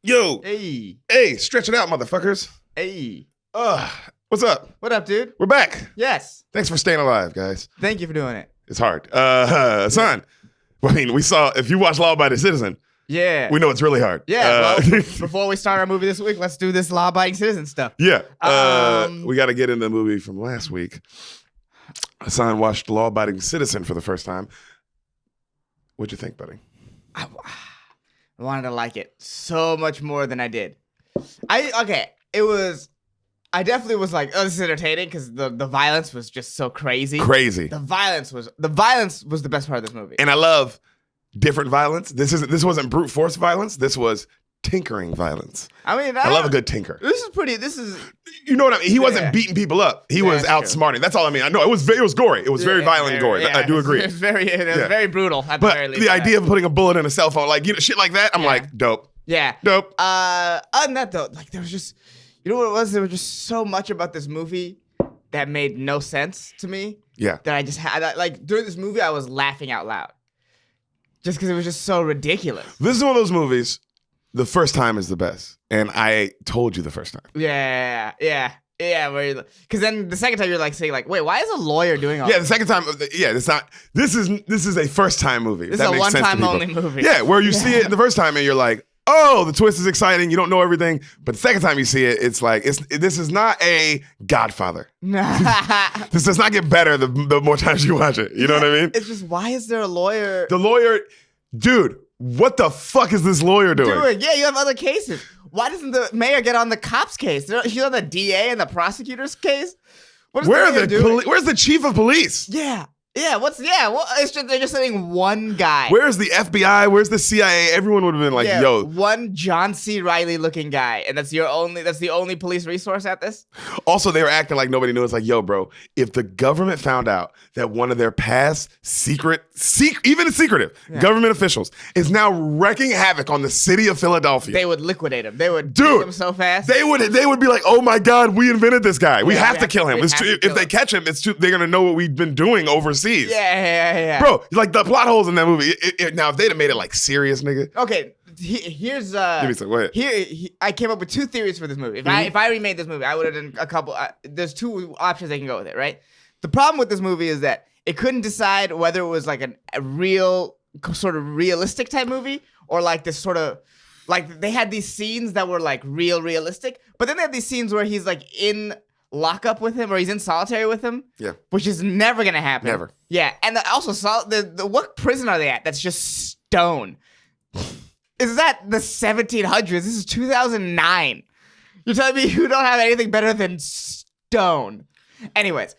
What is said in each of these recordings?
Yo, Hey, hey, stretch it out, motherfuckers. hey. What's up? What up, dude? We're back. Yes. Thanks for staying alive, guys. Thank you for doing it. It's hard. Son, I mean, we saw, if you watch Law Abiding Citizen, Yeah. we know it's really hard. Yeah. Well, before we start our movie this week, let's do this law-abiding citizen stuff. Yeah. We got to get into the movie from last week. Hassan watched Law Abiding Citizen for the first time. What'd you think, buddy? I wanted to like it so much more than I did. I definitely was like, oh, this is entertaining because the violence was just so crazy. Crazy. The violence was the best part of this movie. And I love different violence. This wasn't brute force violence. This was tinkering violence. I mean, I love a good tinker. You know what I mean? He wasn't beating people up. He was outsmarting. That's all I mean. I know it was gory. It was very violent and gory. I do agree. It was very brutal at the very least. The idea of putting a bullet in a cell phone, like, you know, shit like that, I'm like, dope. Yeah. Dope. Other than that though, like there was just, you know what it was? There was just so much about this movie that made no sense to me. Yeah. That I just had, like during this movie, I was laughing out loud. Just because it was just so ridiculous. This is one of those movies, the first time is the best. And I told you the first time. Yeah. Because then the second time you're like saying like, wait, why is a lawyer doing all the second time, this is a first time movie. This is a one-time only movie. Yeah, where you see it the first time and you're like, oh, the twist is exciting. You don't know everything. But the second time you see it, it's like, this is not a Godfather. This does not get better the more times you watch it. You know what I mean? It's just, why is there a lawyer? The lawyer, dude, what the fuck is this lawyer doing? Yeah, you have other cases. Why doesn't the mayor get on the cop's case? She's on the DA and the prosecutor's case? What is Where's the chief of police? Yeah. Well, it's just they're just saying one guy. Where's the FBI? Where's the CIA? Everyone would have been like, yo. One John C. Reilly looking guy, and that's the only police resource at this? Also, they were acting like nobody knew. It's like, yo, bro, if the government found out that one of their past even secretive government officials is now wreaking havoc on the city of Philadelphia, they would liquidate him. They would kill him so fast. They would be like, oh my God, we invented this guy. We have to kill him. If they catch him, they're gonna know what we've been doing overseas. Yeah. Bro, like the plot holes in that movie. Now, if they'd have made it like serious, nigga. Okay, here's Give me some. Go ahead. I came up with two theories for this movie. If I remade this movie, I would have done a couple. There's two options they can go with it, right? The problem with this movie is that it couldn't decide whether it was like a real sort of realistic type movie or like this sort of like they had these scenes that were like realistic, but then they had these scenes where he's like in lockup with him or he's in solitary with him. Yeah. Which is never gonna happen. Never. Yeah. And also what prison are they at that's just stone? Is that the 1700s? This is 2009. You're telling me you don't have anything better than stone? Anyways.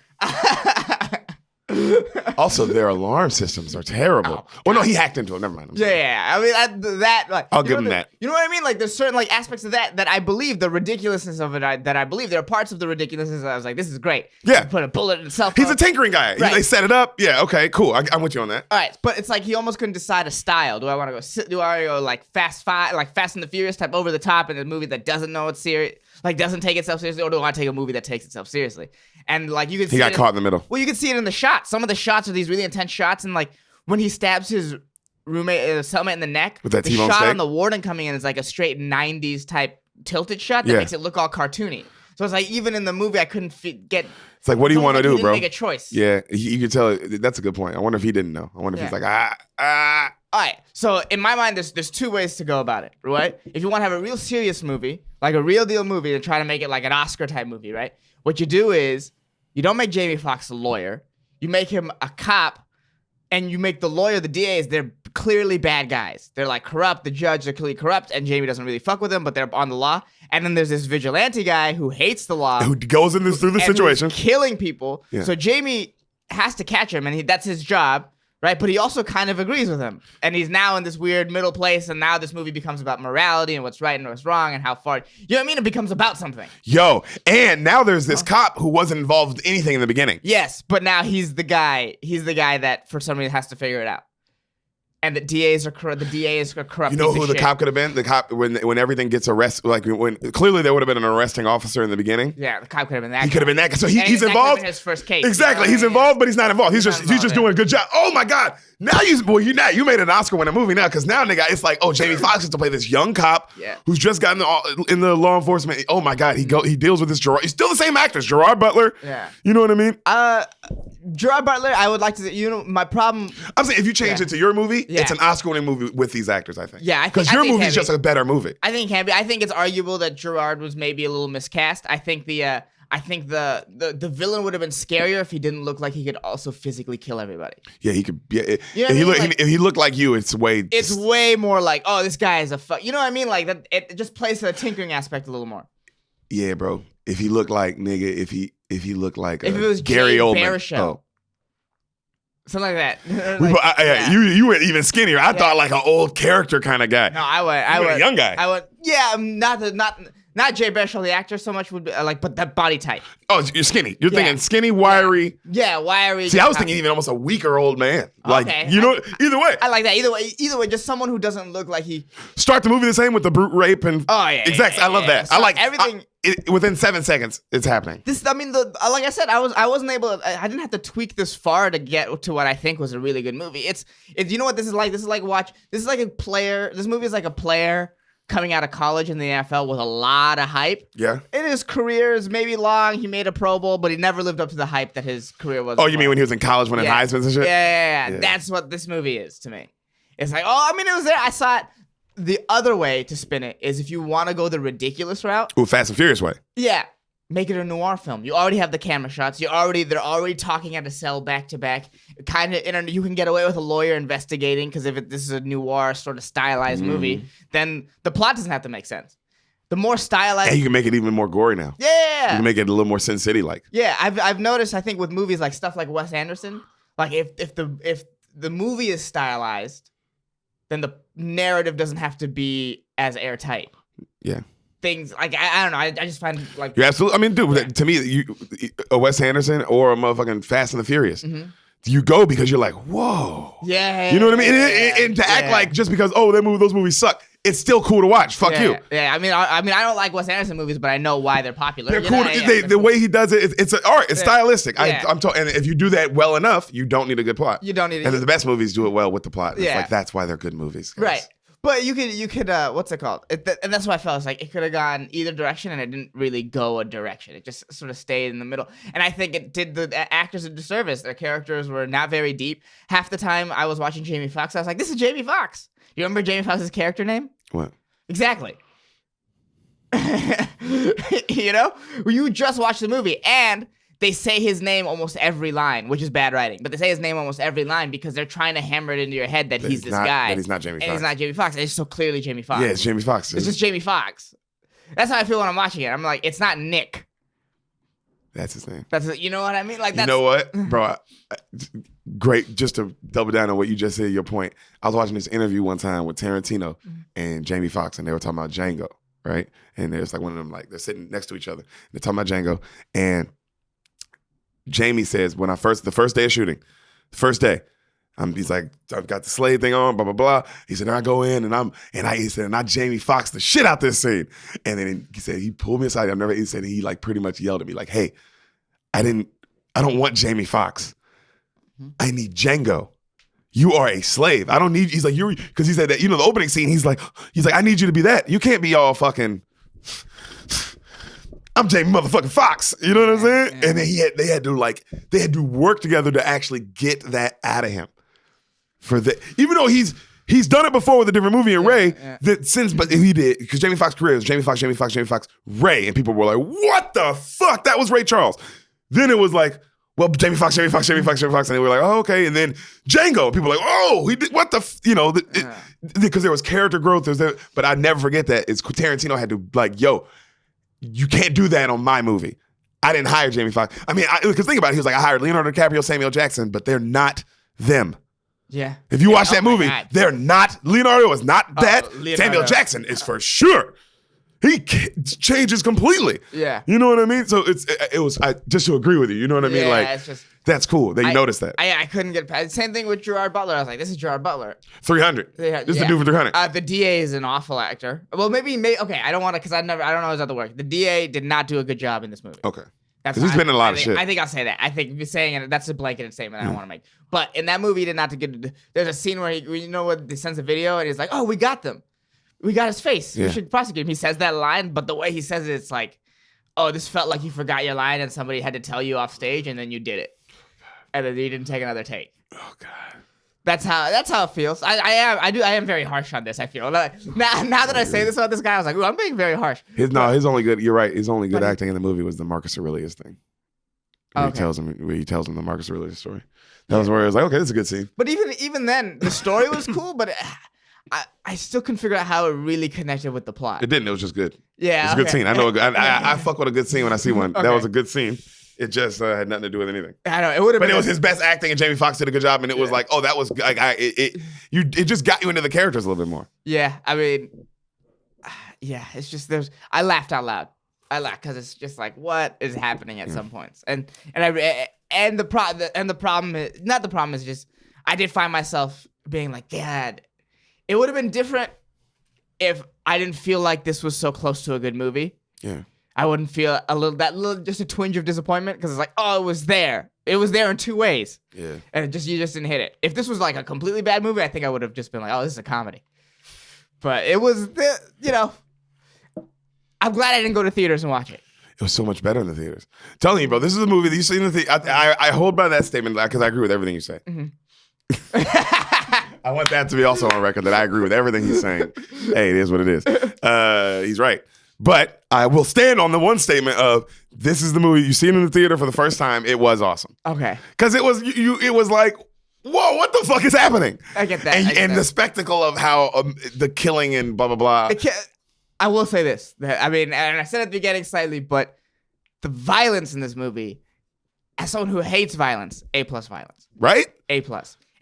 Also, their alarm systems are terrible. Oh no, he hacked into it. Never mind. Yeah. I mean, like, I'll give him that. You know what I mean? Like, there's certain like aspects of that I believe the ridiculousness of it. That I believe there are parts of the ridiculousness that I was like, this is great. Yeah. Put a bullet in the cell phone. He's a tinkering guy. Right. They set it up. Yeah. Okay. Cool. I'm with you on that. All right, but it's like he almost couldn't decide a style. Do I want to go like Fast and the Furious type over the top in a movie that doesn't know it's serious, like doesn't take itself seriously, or do I want to take a movie that takes itself seriously? And like you can see he got caught in the middle. Well, you can see it in the shots. Some of the shots are these really intense shots, and like when he stabs his roommate, cellmate in the neck, with that the T-bone shot steak? on the warden coming in is like a straight 90s type tilted shot that makes it look all cartoony. So it's like even in the movie, I couldn't get. It's like, what do you want to do, bro? Make a choice. Yeah, you could tell. That's a good point. I wonder if he didn't know. I wonder if he's like, All right, so in my mind, there's two ways to go about it, right? If you want to have a real serious movie, like a real deal movie, and try to make it like an Oscar type movie, right? What you do is you don't make Jamie Foxx a lawyer. You make him a cop, and you make the lawyer, the DAs, they're clearly bad guys. They're like corrupt. The judge are clearly corrupt, and Jamie doesn't really fuck with them, but they're on the law. And then there's this vigilante guy who hates the law, who goes through the situation, killing people. Yeah. So Jamie has to catch him, and that's his job. Right, but he also kind of agrees with him. And he's now in this weird middle place, and now this movie becomes about morality and what's right and what's wrong and how far... You know what I mean? It becomes about something. Yo, and now there's this cop who wasn't involved with anything in the beginning. Yes, but now he's the guy. He's the guy that, for some reason, has to figure it out. And the DAs are corrupt. The DA is a corrupt. You know piece who of the shit. cop could have been? The cop when everything gets arrested, like when clearly there would have been an arresting officer in the beginning. Yeah, the cop could have been that. He could have been that. So he's that could have involved. been his first case. Exactly, he's involved, but he's not involved. He's just doing a good job. Oh my God, Now you made an Oscar-winning movie now because now nigga, it's like, oh, Jamie Foxx has to play this young cop who's just gotten in the law enforcement. Oh my God, he deals with this Gerard. He's still the same actor, Gerard Butler. Yeah, you know what I mean. Gerard Butler, I would like to. My problem. I'm saying if you change it to your movie, it's an Oscar-winning movie with these actors. I think. Yeah, because your movie is just a better movie. I think it can be. I think it's arguable that Gerard was maybe a little miscast. I think the villain would have been scarier if he didn't look like he could also physically kill everybody. Yeah, he could. Yeah, if he looked like you, it's way more like, oh, this guy is a fuck. You know what I mean? Like that. It just plays to the tinkering aspect a little more. Yeah, bro. If he looked like nigga, if he looked like if it was Gary Jay Oldman, Baruchel. Something like that. You went even skinnier. I thought like an old character kind of guy. No, I went a young guy. I went. Yeah, not Jay Baruchel, the actor, so much would be but that body type. Oh, you're skinny. You're thinking skinny, wiry. Yeah, wiry. See, I was thinking even almost a weaker old man. Like, okay. Either way. I like that. Either way, just someone who doesn't look like he. Start the movie the same with the brute rape and. Oh yeah. Exactly. I love that. So I like everything. Within 7 seconds, it's happening. Like I said, I wasn't able. I didn't have to tweak this far to get to what I think was a really good movie. It's you know what this is like. This is like a player. This movie is like a player coming out of college in the NFL with a lot of hype. Yeah. And his career is maybe long. He made a Pro Bowl, but he never lived up to the hype that his career was. Oh, you mean when he was in college winning Heisman and shit? Yeah. That's what this movie is to me. It's like, it was there. I saw it. The other way to spin it is if you want to go the ridiculous route. Ooh, Fast and Furious way. Yeah. Make it a noir film. You already have the camera shots. They're already talking at a cell back to back. Kind of, you can get away with a lawyer investigating because if this is a noir sort of stylized movie, then the plot doesn't have to make sense. The more stylized, and you can make it even more gory now. Yeah, you can make it a little more Sin City like. Yeah, I've noticed. I think with movies like stuff like Wes Anderson, like if the movie is stylized, then the narrative doesn't have to be as airtight. Yeah. Things like I don't know. I just find like you're absolutely. I mean, dude, to me, a Wes Anderson or a motherfucking Fast and the Furious, you go because you're like, whoa, yeah, you know what I mean. And to act like just because those movies suck, it's still cool to watch. Fuck you. Yeah, I mean, I don't like Wes Anderson movies, but I know why they're popular. They're cool. The way he does it, it's an art. It's stylistic. Yeah. And if you do that well enough, you don't need a good plot. You don't need. And the best movies do it well with the plot. It's like that's why they're good movies. Right. But you could what's it called? And that's why I felt like it could have gone either direction, and it didn't really go a direction. It just sort of stayed in the middle. And I think it did the actors a disservice. Their characters were not very deep. Half the time I was watching Jamie Foxx, I was like, "This is Jamie Foxx." You remember Jamie Foxx's character name? What? Exactly. You just watched the movie, and they say his name almost every line, which is bad writing. But they say his name almost every line because they're trying to hammer it into your head that he's this guy. That he's not Jamie Foxx. And he's not Jamie Foxx. It's so clearly Jamie Foxx. Yeah, it's Jamie Foxx. It's just Jamie Foxx. That's how I feel when I'm watching it. I'm like, it's not Nick. That's his name. You know what I mean? Like, you know what, bro? Great. Just to double down on what you just said, your point. I was watching this interview one time with Tarantino and Jamie Foxx, and they were talking about Django, right? And there's like one of them, like they're sitting next to each other. They're talking about Django, and Jamie says, the first day of shooting, first day, he's like, I've got the slave thing on, blah, blah, blah. He said, I go in and he said, I Jamie Foxx the shit out this scene. And then he said, he pulled me aside. He said, he like pretty much yelled at me like, hey, I don't want Jamie Foxx. I need Django. You are a slave. I don't need, he's like, because he said that, the opening scene, he's like, I need you to be that. You can't be all fucking, I'm Jamie motherfucking Foxx. You know what I'm saying? Yeah. And then they had to work together to actually get that out of him. Even though he's done it before with a different movie in Ray, but he did, because Jamie Foxx's career was Jamie Foxx, Ray, and people were like, what the fuck? That was Ray Charles. Then it was like, well, Jamie Foxx, and they were like, oh, okay. And then Django, people were like, oh, he did, what the, because there was character growth, but I never forget that. It's Tarantino had to like, yo, you can't do that on my movie. I didn't hire Jamie Foxx. I mean, because think about it. He was like, I hired Leonardo DiCaprio, Samuel Jackson, but they're not them. Yeah. If you watch that movie, they're not. Leonardo is not that. Samuel Jackson is for sure. He changes completely. Yeah. You know what I mean? So I just to agree with you. You know what I mean? Like, it's just, that's cool that you noticed that. I couldn't get past. Same thing with Gerard Butler. I was like, this is Gerard Butler. 300. This is the dude for 300. The DA is an awful actor. Well, maybe okay. I don't want to, because I don't know his other work. The DA did not do a good job in this movie. Okay. That's Because he's been in a lot of think, shit. I think I'll say that. I think you're saying it. That's a blanketed statement I don't want to make. But in that movie, he did not get. There's a scene where he sends a video and he's like, "Oh, we got them. We got his face. Yeah. We should prosecute him." He says that line, but the way he says it, it's like, "Oh, this felt like you forgot your line and somebody had to tell you off stage, and then you did it, and then you didn't take another take." Oh God. That's how it feels. I am very harsh on this. I feel like, now that I say this about this guy, I was like, ooh, I'm being very harsh. His only good. You're right. His only good acting in the movie was the Marcus Aurelius thing. Where he tells him the Marcus Aurelius story. That was where it was like, okay, this is a good scene. But even then, the story was cool, but I still couldn't figure out how it really connected with the plot. It didn't. It was just good. Yeah, it's a good scene. I know. I fuck with a good scene when I see one. Okay. That was a good scene. It just had nothing to do with anything. I know it would have, but it was his best acting, and Jamie Foxx did a good job. And it was like, oh, that was like, it just got you into the characters a little bit more. Yeah, I mean, yeah, it's just I laughed out loud. I laughed because it's just like, what is happening at some points, and the problem is just I did find myself being like, God, it would have been different if I didn't feel like this was so close to a good movie. Yeah. I wouldn't feel just a twinge of disappointment because it's like, oh, it was there. It was there in two ways. Yeah. And you just didn't hit it. If this was like a completely bad movie, I think I would have just been like, oh, this is a comedy. But it was, I'm glad I didn't go to theaters and watch it. It was so much better in the theaters. I'm telling you, bro, this is a movie that you see in the theater. I hold by that statement because I agree with everything you say. Mm-hmm. I want that to be also on record that I agree with everything he's saying. Hey, it is what it is. He's right. But I will stand on the one statement of this is the movie you seen in the theater for the first time. It was awesome. Okay. Because it was it was like, whoa, what the fuck is happening? I get that. And the spectacle of how the killing and blah, blah, blah. I will say this. I mean, and I said at the beginning slightly, but the violence in this movie, as someone who hates violence, A+ violence. Right? A+.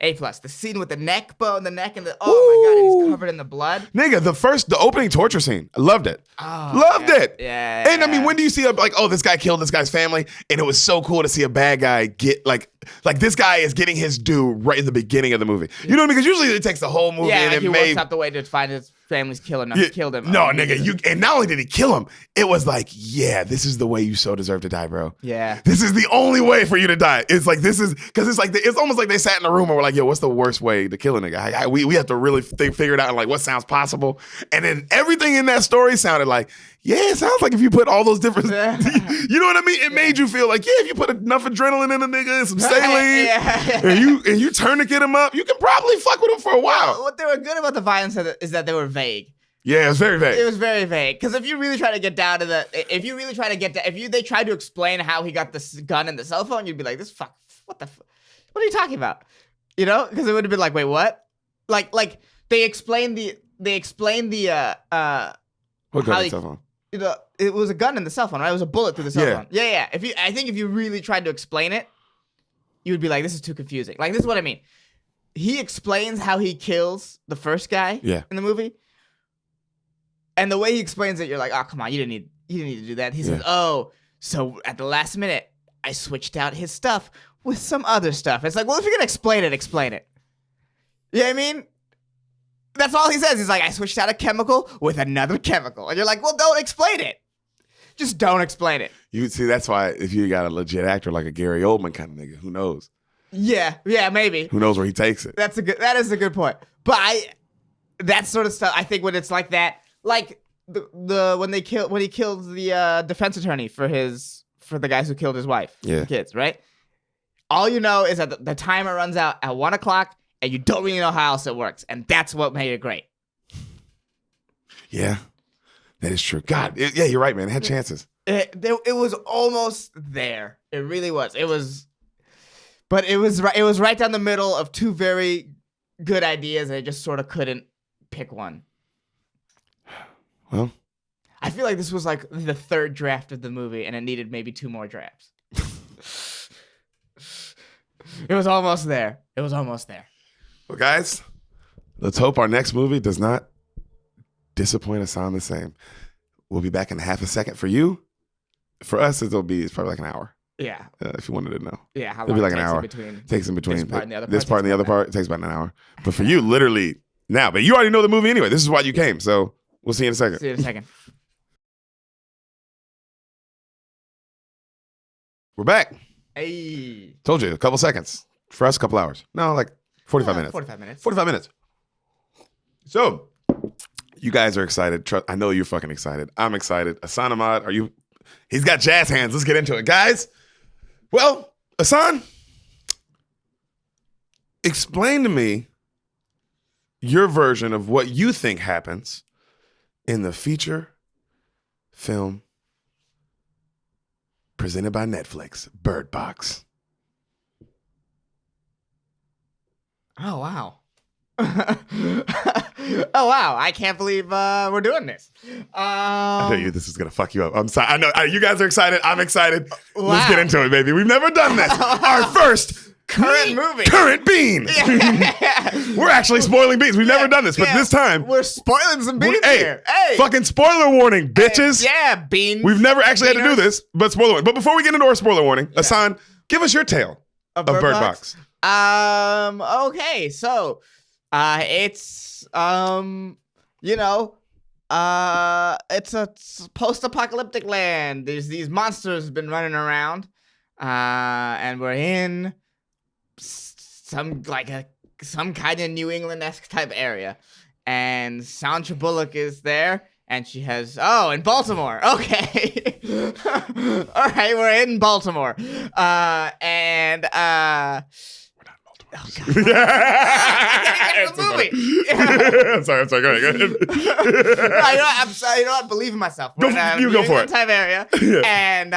A+. The scene with the neck and the oh my God, and he's covered in the blood. Nigga, the opening torture scene. I loved it. Oh, loved it. Yeah. And I mean, when do you see this guy killed this guy's family? And it was so cool to see a bad guy get like this guy is getting his due right in the beginning of the movie. You know what I mean? Because usually it takes the whole movie and he works out the way to find his family's killed him. No, nigga, and not only did he kill him, it was like, yeah, this is the way you so deserve to die, bro. Yeah. This is the only way for you to die. It's like, this is, because it's like, it's almost like they sat in a room and were like, yo, what's the worst way to kill a nigga? We have to really figure it out and like what sounds possible. And then everything in that story sounded like, yeah, it sounds like if you put all those different, you know what I mean? It made you feel like, yeah, if you put enough adrenaline in a nigga and some saline, and you tourniquet him up, you can probably fuck with him for a while. Well, what they were good about the violence is that they were vague. Yeah, it was very vague. It was very vague. Because if you really try to get down to they tried to explain how he got this gun and the cell phone, you'd be like, what are you talking about? You know? Because it would have been like, wait, what? Like they explained the what gun and cell phone? It was a gun in the cell phone, right? It was a bullet through the cell phone. Yeah. I think if you really tried to explain it, you would be like, this is too confusing. Like, this is what I mean. He explains how he kills the first guy in the movie. And the way he explains it, you're like, oh, come on, you didn't need to do that. He says, oh, so at the last minute, I switched out his stuff with some other stuff. It's like, well, if you're going to explain it, explain it. You know what I mean? That's all he says. He's like, I switched out a chemical with another chemical. And you're like, well, don't explain it. Just don't explain it. You see, that's why if you got a legit actor like a Gary Oldman kind of nigga, who knows? Yeah, maybe. Who knows where he takes it? That is a good point. But that sort of stuff, I think when it's like that, like when he kills the defense attorney for the guys who killed his wife, the kids, right? All you know is that the timer runs out at 1 o'clock, and you don't really know how else it works, and that's what made it great. Yeah, that is true. God, you're right, man. It had chances. It was almost there. It really was. But it was right down the middle of two very good ideas, and it just sort of couldn't pick one. Well, I feel like this was like the third draft of the movie, and it needed maybe 2 more drafts. It was almost there. Well, guys, let's hope our next movie does not disappoint us on the same. We'll be back in half a second for you. For us, it's probably like an hour. Yeah. If you wanted to know. Yeah. How long it'll be like an hour. Takes in between. This part and the other part. This part and the other part takes about an hour. But for you, literally now. But you already know the movie anyway. This is why you came. So we'll see you in a second. See you in a second. We're back. Hey. Told you, a couple seconds. For us, a couple hours. No, like 45 minutes. 45 minutes. 45 minutes. So, you guys are excited. I know you're fucking excited. I'm excited. Asan Ahmad, are you? He's got jazz hands. Let's get into it. Guys, well, Asan, explain to me your version of what you think happens in the feature film presented by Netflix, Bird Box. Oh, wow. Oh, wow. I can't believe we're doing this. I know this is going to fuck you up. I'm sorry. I know you guys are excited. I'm excited. Wow. Let's get into it, baby. We've never done this. Our first current movie. Current bean. We're actually spoiling beans. We've never done this, but this time we're spoiling some beans here. Hey, fucking spoiler warning, bitches. Yeah, beans. We've never actually had to do this, but spoiler warning. But before we get into our spoiler warning, Asan, give us your tale of Bird Box. Okay, so it's it's a post-apocalyptic land. There's these monsters been running around, and we're in some kind of New England-esque type area, and Sandra Bullock is there, and she has in Baltimore. Okay, all right, we're in Baltimore, and Oh, God. Yeah. The movie. I'm sorry. Go ahead. You know what? Believe in myself. Go for it. Type area, Yeah. and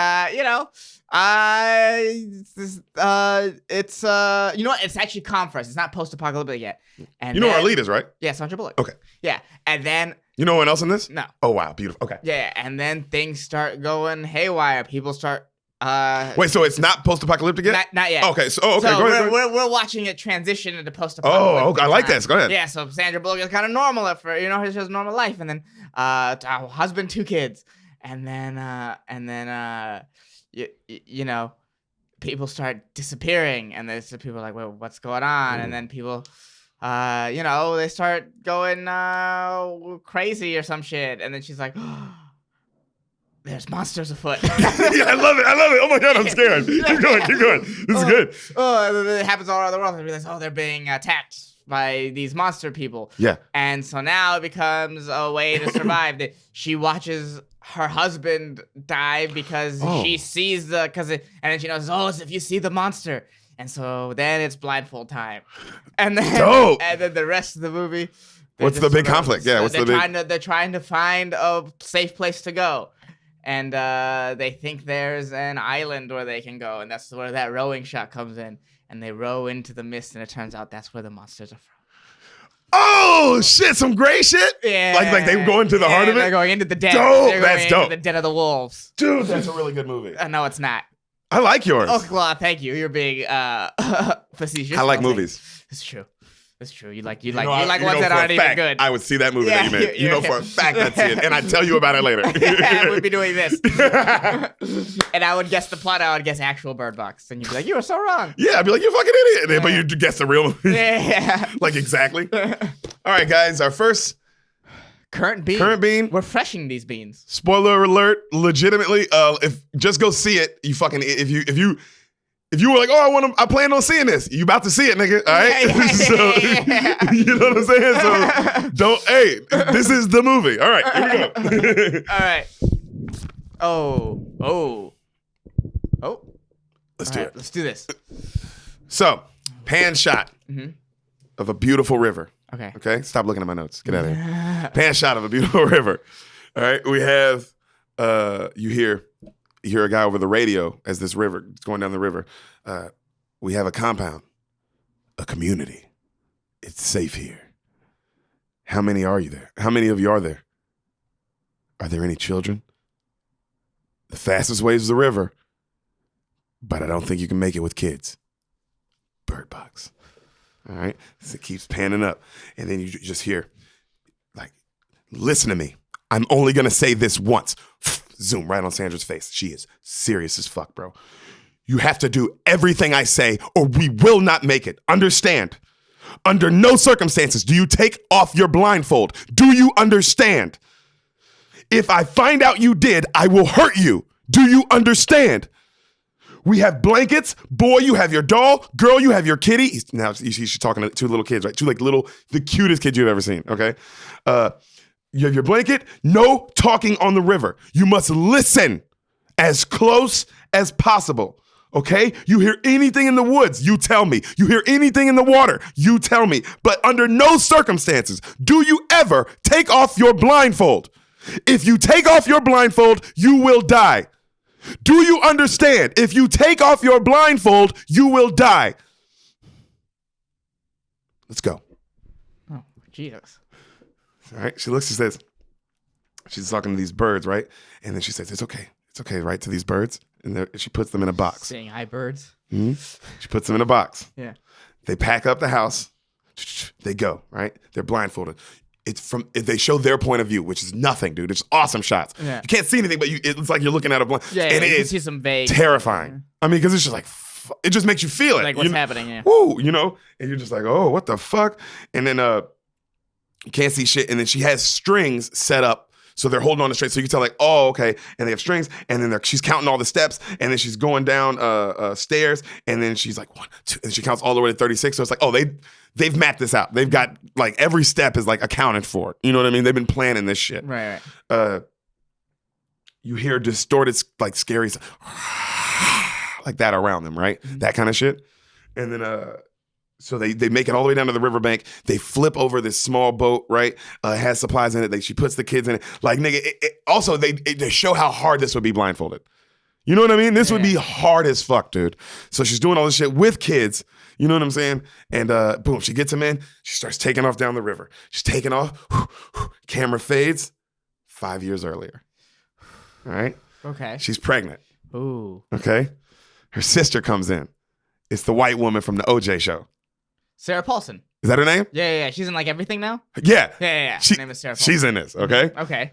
it's actually calm for us. It's not post-apocalyptic yet. And you know our lead is, right? Yeah, Sandra Bullock. Okay. Yeah, and then you know anyone else in this? No. Oh wow, beautiful. Okay. Yeah, and then things start going haywire. People start. Wait, so it's not post-apocalyptic yet? Not yet. Okay, so go ahead. We're watching it transition into post-apocalyptic. Oh, okay, I like this. Go ahead. Yeah, so Sandra Bullock is kind of normal at first, she has normal life, and then our husband, 2 kids, and then people start disappearing, and there's people like, well, what's going on? And then people, they start going crazy or some shit, and then she's like, there's monsters afoot. Yeah, I love it. Oh my God, I'm scared. Keep going. This is good. And then it happens all around the world, and realize, they're being attacked by these monster people. Yeah. And so now it becomes a way to survive. That she watches her husband die because she sees and then she knows, it's if you see the monster. And so then it's blindfold time. And then Dope. And then the rest of the movie. What's the big conflict? Yeah, they're trying to find a safe place to go. And they think there's an island where they can go, and that's where that rowing shot comes in. And they row into the mist, and it turns out that's where the monsters are from. Oh shit! Some gray shit. Yeah, like they go into the heart of it. They're going into the den. Dope. They're That's going dope. into the den of the wolves. Dude, that's a really good movie. No, it's not. I like yours. Oh, well, thank you. You're being facetious. I like movies. It's true. It's true. You like know, ones that aren't even good. I would see that movie that you made. You know for a fact I'd see it, and I'd tell you about it later. We'd be doing this. And I would guess the plot. I would guess actual Bird Box. And you'd be like, you were so wrong. Yeah, I'd be like, you fucking idiot. But you guess the real movie. Yeah. Like exactly. All right, guys. Our first current bean. We're freshing these beans. Spoiler alert. Legitimately, if just go see it. You fucking if you were like, I plan on seeing this, you about to see it, nigga. All right. So, you know what I'm saying? So this is the movie. All right, here we go. All right. Oh. Let's do it. Let's do this. So, pan shot of a beautiful river. Okay. Stop looking at my notes. Get out of here. Pan shot of a beautiful river. All right. We have you hear a guy over the radio as this river is going down the river. We have a compound, a community. It's safe here. How many are you there? How many of you are there? Are there any children? The fastest way is the river, but I don't think you can make it with kids. Bird Box. All right? So it keeps panning up. And then you just hear, like, listen to me. I'm only going to say this once. Zoom right on Sandra's face. She is serious as fuck, bro. You have to do everything I say or we will not make it. Understand? Under no circumstances do you take off your blindfold. Do you understand? If I find out you did, I will hurt you. Do you understand? We have blankets. Boy, you have your doll. Girl, you have your kitty. Now she's talking to two little kids, right? Two like the cutest kids you've ever seen, okay? You have your blanket. No talking on the river. You must listen as close as possible. Okay? You hear anything in the woods, you tell me. You hear anything in the water, you tell me. But under no circumstances do you ever take off your blindfold. If you take off your blindfold, you will die. Do you understand? If you take off your blindfold, you will die. Let's go. Oh, Jesus. All right. She looks, she says, she's talking to these birds, right? And then she says, it's okay, right, to these birds. And she puts them in a box. Saying hi, birds. Mm-hmm. She puts them in a box. Yeah. They pack up the house. They go, right? They're blindfolded. They show their point of view, which is nothing, dude. It's awesome shots. Yeah. You can't see anything, but it's like you're looking at a blind. Yeah, and you it can is see some vague. Terrifying. Yeah. I mean, because it's just like, it just makes you feel it. Like what's happening, yeah. Woo, you know? And you're just like, oh, what the fuck? And then you can't see shit. And then she has strings set up. So they're holding on to straight. So you can tell like, oh, okay. And they have strings. And then she's counting all the steps. And then she's going down stairs. And then she's like, 1, 2. And she counts all the way to 36. So it's like, oh, they've mapped this out. They've got like every step is like accounted for. You know what I mean? They've been planning this shit. Right. You hear distorted, like scary, like that around them, right? Mm-hmm. That kind of shit. And then so they make it all the way down to the riverbank. They flip over this small boat, right? It has supplies in it. She puts the kids in it. Like, nigga, also, they show how hard this would be blindfolded. You know what I mean? This would be hard as fuck, dude. So she's doing all this shit with kids. You know what I'm saying? And boom, she gets them in. She starts taking off down the river. She's taking off. Camera fades. 5 years earlier. All right? Okay. She's pregnant. Ooh. Okay? Her sister comes in. It's the white woman from the OJ show. Sarah Paulson. Is that her name? Yeah. She's in like everything now? Yeah. Yeah. Her name is Sarah Paulson. She's in this, okay? Okay.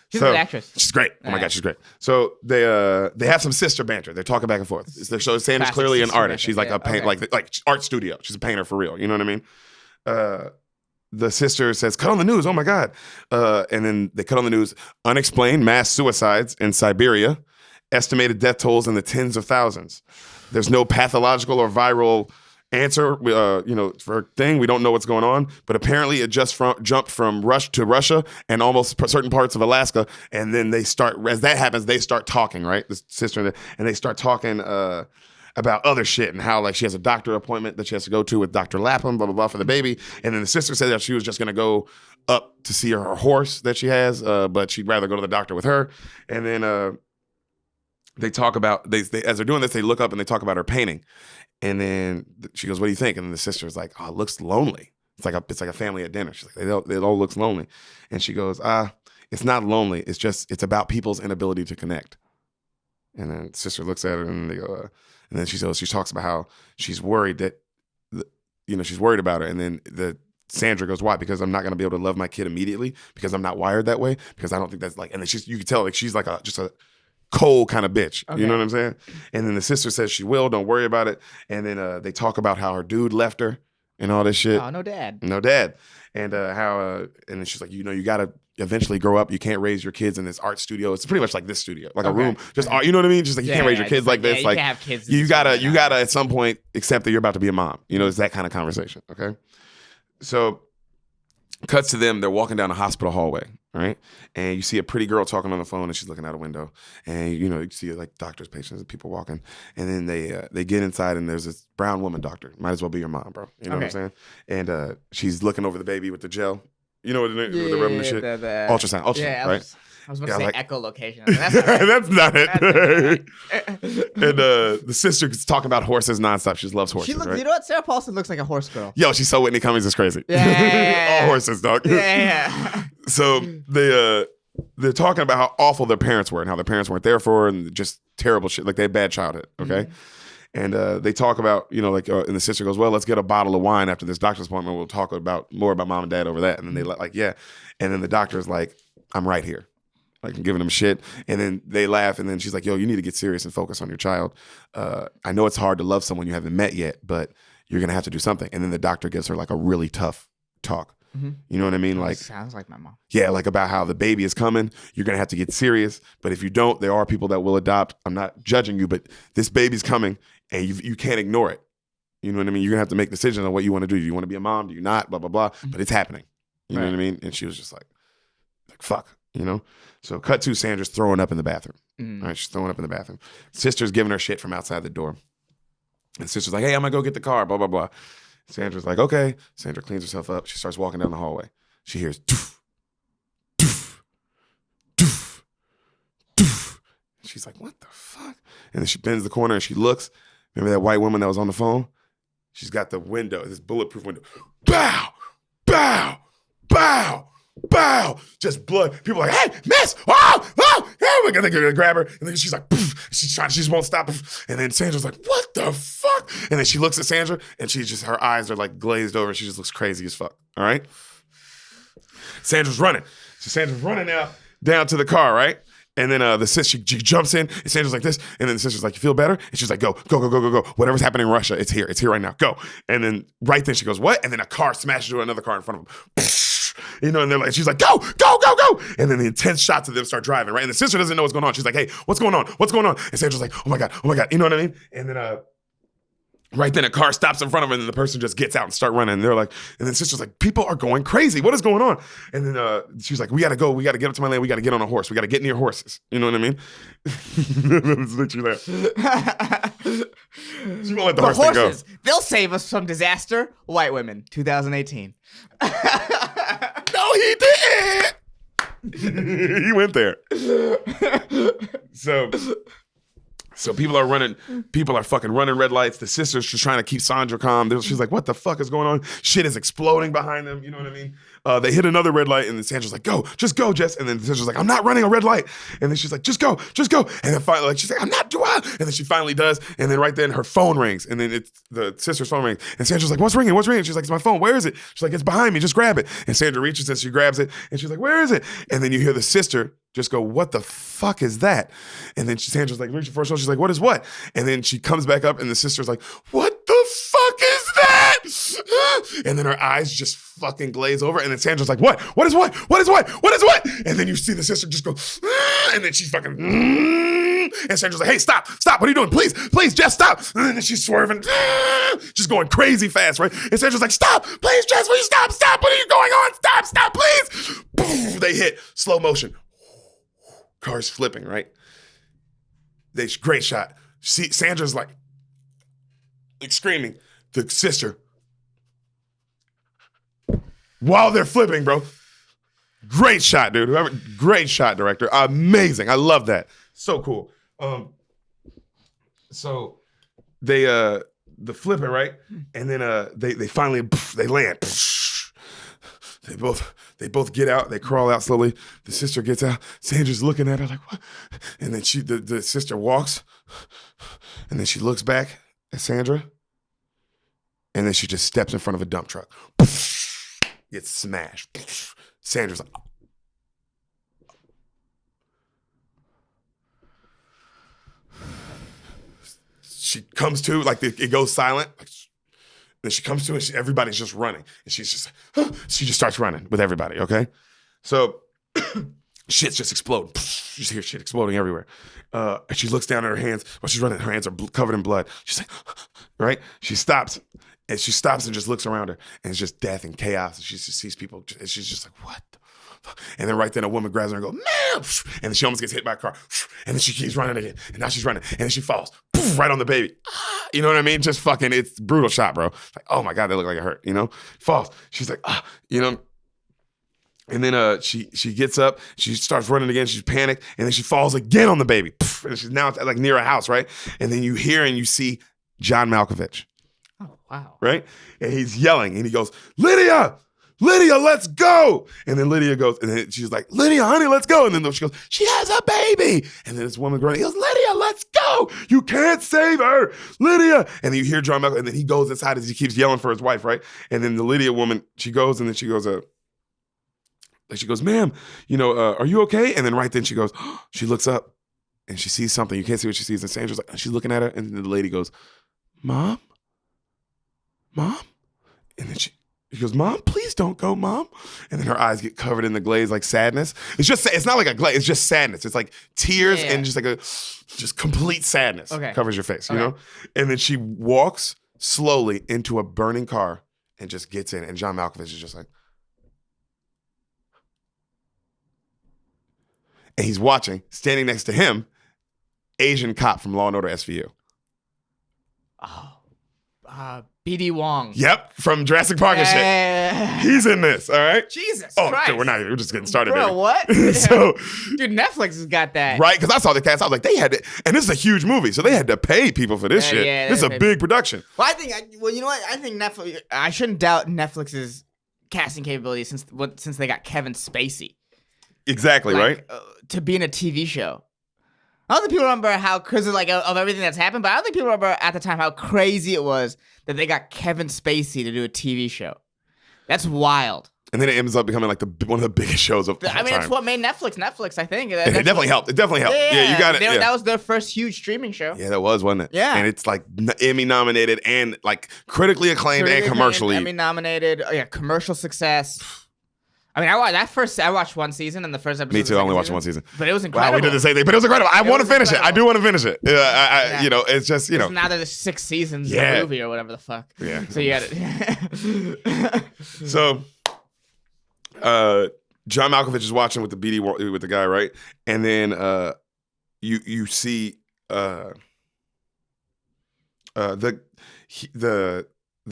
She's a good actress. She's great. Oh my God, she's great. So they have some sister banter. They're talking back and forth. So Sandra's clearly an artist. She's like a paint, like art studio. She's a painter for real. You know what I mean? The sister says, cut on the news. Oh my God. And then they cut on the news. Unexplained mass suicides in Siberia. Estimated death tolls in the tens of thousands. There's no pathological or viral answer, for a thing. We don't know what's going on, but apparently it just jumped from Russia and almost certain parts of Alaska. And then as that happens, they start talking, right? The sister and they start talking about other shit and how like she has a doctor appointment that she has to go to with Dr. Lapham, blah, blah, blah, for the baby. And then the sister said that she was just going to go up to see her horse that she has, but she'd rather go to the doctor with her. And then they talk about, as they're doing this, they look up and they talk about her painting. And then she goes, what do you think? And then the sister's like, oh, it looks lonely. It's like a family at dinner. She's like, it all looks lonely. And she goes, it's not lonely. It's about people's inability to connect. And then the sister looks at her and they go, and then she talks about how she's worried that, she's worried about her. And then Sandra goes, why? Because I'm not going to be able to love my kid immediately because I'm not wired that way. Because I don't think that's like, and then you can tell like she's like just a cold kind of bitch. Okay. You know what I'm saying? And then the sister says she will, don't worry about it. And then they talk about how her dude left her and all this shit. Oh, no dad. And how, and then she's like, you got to eventually grow up. You can't raise your kids in this art studio. It's pretty much like this studio, like a room, just art, you know what I mean? Just like you can't raise your kids like this. You can't have kids. You gotta at some point accept that you're about to be a mom. It's that kind of conversation. Okay. So cuts to them. They're walking down a hospital hallway. Right. And you see a pretty girl talking on the phone and she's looking out a window and, you see like doctors, patients, and people walking. And then they get inside and there's this brown woman doctor. Might as well be your mom, bro. You know what I'm saying? And she's looking over the baby with the gel. You know what the rubbing the shit? Ultrasound, right? I was about to say echolocation. That's not right. That's not it. And the sister's talking about horses nonstop. She just loves horses. Right? You know what? Sarah Paulson looks like a horse girl. Yo, she's so Whitney Cummings is crazy. Yeah. All horses, dog. Yeah. So they're talking about how awful their parents were and how their parents weren't there for her and just terrible shit. Like they had bad childhood. Okay. Mm-hmm. And they talk about, and the sister goes, well, let's get a bottle of wine after this doctor's appointment. We'll talk more about mom and dad over that. And then they like, yeah. And then the doctor's like, I'm right here. Like I'm giving them shit. And then they laugh. And then she's like, yo, you need to get serious and focus on your child. I know it's hard to love someone you haven't met yet, but you're going to have to do something. And then the doctor gives her like a really tough talk. You know what I mean? Like, sounds like my mom. yeah, like about how the baby is coming. You're going to have to get serious. But if you don't, there are people that will adopt. I'm not judging you, but this baby's coming and you can't ignore it. You know what I mean? You're going to have to make decisions on what you want to do. Do you want to be a mom? Do you not? Blah, blah, blah. But it's happening. You know what I mean? And she was just like, fuck, you know? So cut to Sandra's throwing up in the bathroom. All right, she's throwing up in the bathroom. Sister's giving her shit from outside the door. And sister's like, hey, I'm going to go get the car, blah, blah, blah. Sandra's like, okay. Sandra cleans herself up. She starts walking down the hallway. She hears, doof, doof, doof, doof. She's like, what the fuck? And then she bends the corner and she looks. Remember that white woman that was on the phone? She's got the window, this bulletproof window. Bow, bow, bow, bow. Just blood. People are like, hey, miss, oh, we're gonna grab her. And then she's like, poof. She just won't stop. And then Sandra's like, what the fuck? And then she looks at Sandra and her eyes are like glazed over. She just looks crazy as fuck. All right? Sandra's running. So Sandra's running now down to the car, right? And then the sister, she jumps in, and Sandra's like this, and then the sister's like, you feel better? And she's like, go. Whatever's happening in Russia, it's here right now, go. And then right then she goes, what? And then a car smashes into another car in front of them. You know, and they're like, she's like, go. And then the intense shots of them start driving, right? And the sister doesn't know what's going on. She's like, hey, what's going on? And Sandra's like, oh my God. You know what I mean? And then right then a car stops in front of her and then the person just gets out and start running. And they're like, and then sister's like, people are going crazy. What is going on? And then she's like, we got to go. We got to get up to my land. We got to get on a horse. We got to get near horses. You know what I mean? It's literally that. She won't let the horse thing go. They'll save us from disaster. White women, 2018. No, he didn't. He went there. So people are running, fucking running red lights. The sister's just trying to keep Sandra calm. She's like, what the fuck is going on? Shit is exploding behind them. You know what I mean? They hit another red light and then Sandra's like, just go, Jess. And then Sandra's like, I'm not running a red light. And then she's like, just go. And then finally, like, she's like, I'm not doing it. And then she finally does. And then right then her phone rings. And then the sister's phone rings. And Sandra's like, what's ringing? She's like, it's my phone. Where is it? She's like, it's behind me. Just grab it. And Sandra reaches and she grabs it. And she's like, where is it? And then you hear the sister just go, what the fuck is that? And then Sandra's like, reaching for her shoulder. She's like, what is what? And then she comes back up and the sister's like, what the fuck is that? And then her eyes just fucking glaze over. And then Sandra's like, what? What is what? What is what? What is what? And then you see the sister just go, and then she's fucking, and Sandra's like, hey, stop. What are you doing? Please, Jess, stop. And then she's swerving, just going crazy fast, right? And Sandra's like, stop, please, Jess, will you stop? What are you going on? Stop, please. Boom, they hit slow motion. Cars flipping, right? Great shot. See, Sandra's like screaming. The sister, while they're flipping, bro. Great shot, dude. Great shot, director. Amazing. I love that. So cool. So they the flipping, right? And then they finally they land. They both get out. They crawl out slowly. The sister gets out. Sandra's looking at her like, what? And then the sister walks, and then she looks back at Sandra, and then she just steps in front of a dump truck. Gets smashed. Sandra's like, she comes to, like it goes silent. Then she comes to and everybody's just running. And she's just, she just starts running with everybody, okay? So shit's just exploding. You just hear shit exploding everywhere. And she looks down at her hands. While she's running, her hands are covered in blood. She's like, right? She stops. And she stops and just looks around her. And it's just death and chaos. And she just sees people. And she's just like, what the fuck? And then right then a woman grabs her and goes, ma'am! And then she almost gets hit by a car. And then she keeps running again. And now she's running. And then she falls. Right on the baby. You know what I mean? Just fucking, it's brutal shot, bro. Like, oh my God, they look like it hurt, you know? Falls. She's like, you know? And then she gets up, she starts running again, she's panicked, and then she falls again on the baby. And she's now like near a house, right? And then you hear and you see John Malkovich. Oh, wow. Right? And he's yelling and he goes, Lydia, let's go. And then Lydia goes, and then she's like, Lydia, honey, let's go. And then she goes, she has a baby. And then this woman groaning, he goes, Lydia, let's go. You can't save her, Lydia. And then you hear John Malkovich, and then he goes inside as he keeps yelling for his wife, right? And then the Lydia woman, she goes, and then she goes, ma'am, you know, are you okay? And then right then she goes, she looks up and she sees something. You can't see what she sees. And Sandra's like, she's looking at her. And then the lady goes, Mom? And then He goes, Mom, please don't go, Mom. And then her eyes get covered in the glaze, like sadness. It's not like a glaze, it's just sadness. It's like tears and just like just complete sadness covers your face, you know? And then she walks slowly into a burning car and just gets in. And John Malkovich is just like, and he's watching, standing next to him, Asian cop from Law & Order SVU. Oh, B.D. Wong. Yep, from Jurassic Park and shit. He's in this, all right? Jesus Christ. Christ. We're just getting started, Bro, baby. what? So, dude, Netflix has got that. Right, because I saw the cast. I was like, they had to, and this is a huge movie, so they had to pay people for this shit. Yeah, this is a big production. Well, you know what? I think Netflix, I shouldn't doubt Netflix's casting capabilities since they got Kevin Spacey. Exactly, right? To be in a TV show. I don't think people remember how, because of everything that's happened, but I don't think people remember at the time how crazy it was that they got Kevin Spacey to do a TV show. That's wild. And then it ends up becoming like one of the biggest shows of all time. That's what made Netflix, I think. It definitely helped. It definitely helped. Yeah, you got it. That was their first huge streaming show. Yeah, that was, wasn't it? Yeah. And it's like Emmy nominated and like critically acclaimed and commercially. Emmy nominated. Oh, yeah, commercial success. I mean, I watched one season, and the first episode. Me too. I only watched one season, but it was incredible. Wow, we did the same thing, but it was incredible. I want to finish it. I do want to finish it. You know, it's just Now there's 6 seasons of the movie or whatever the fuck. Yeah. So you got it. So, John Malkovich is watching with the guy, right? And then you see they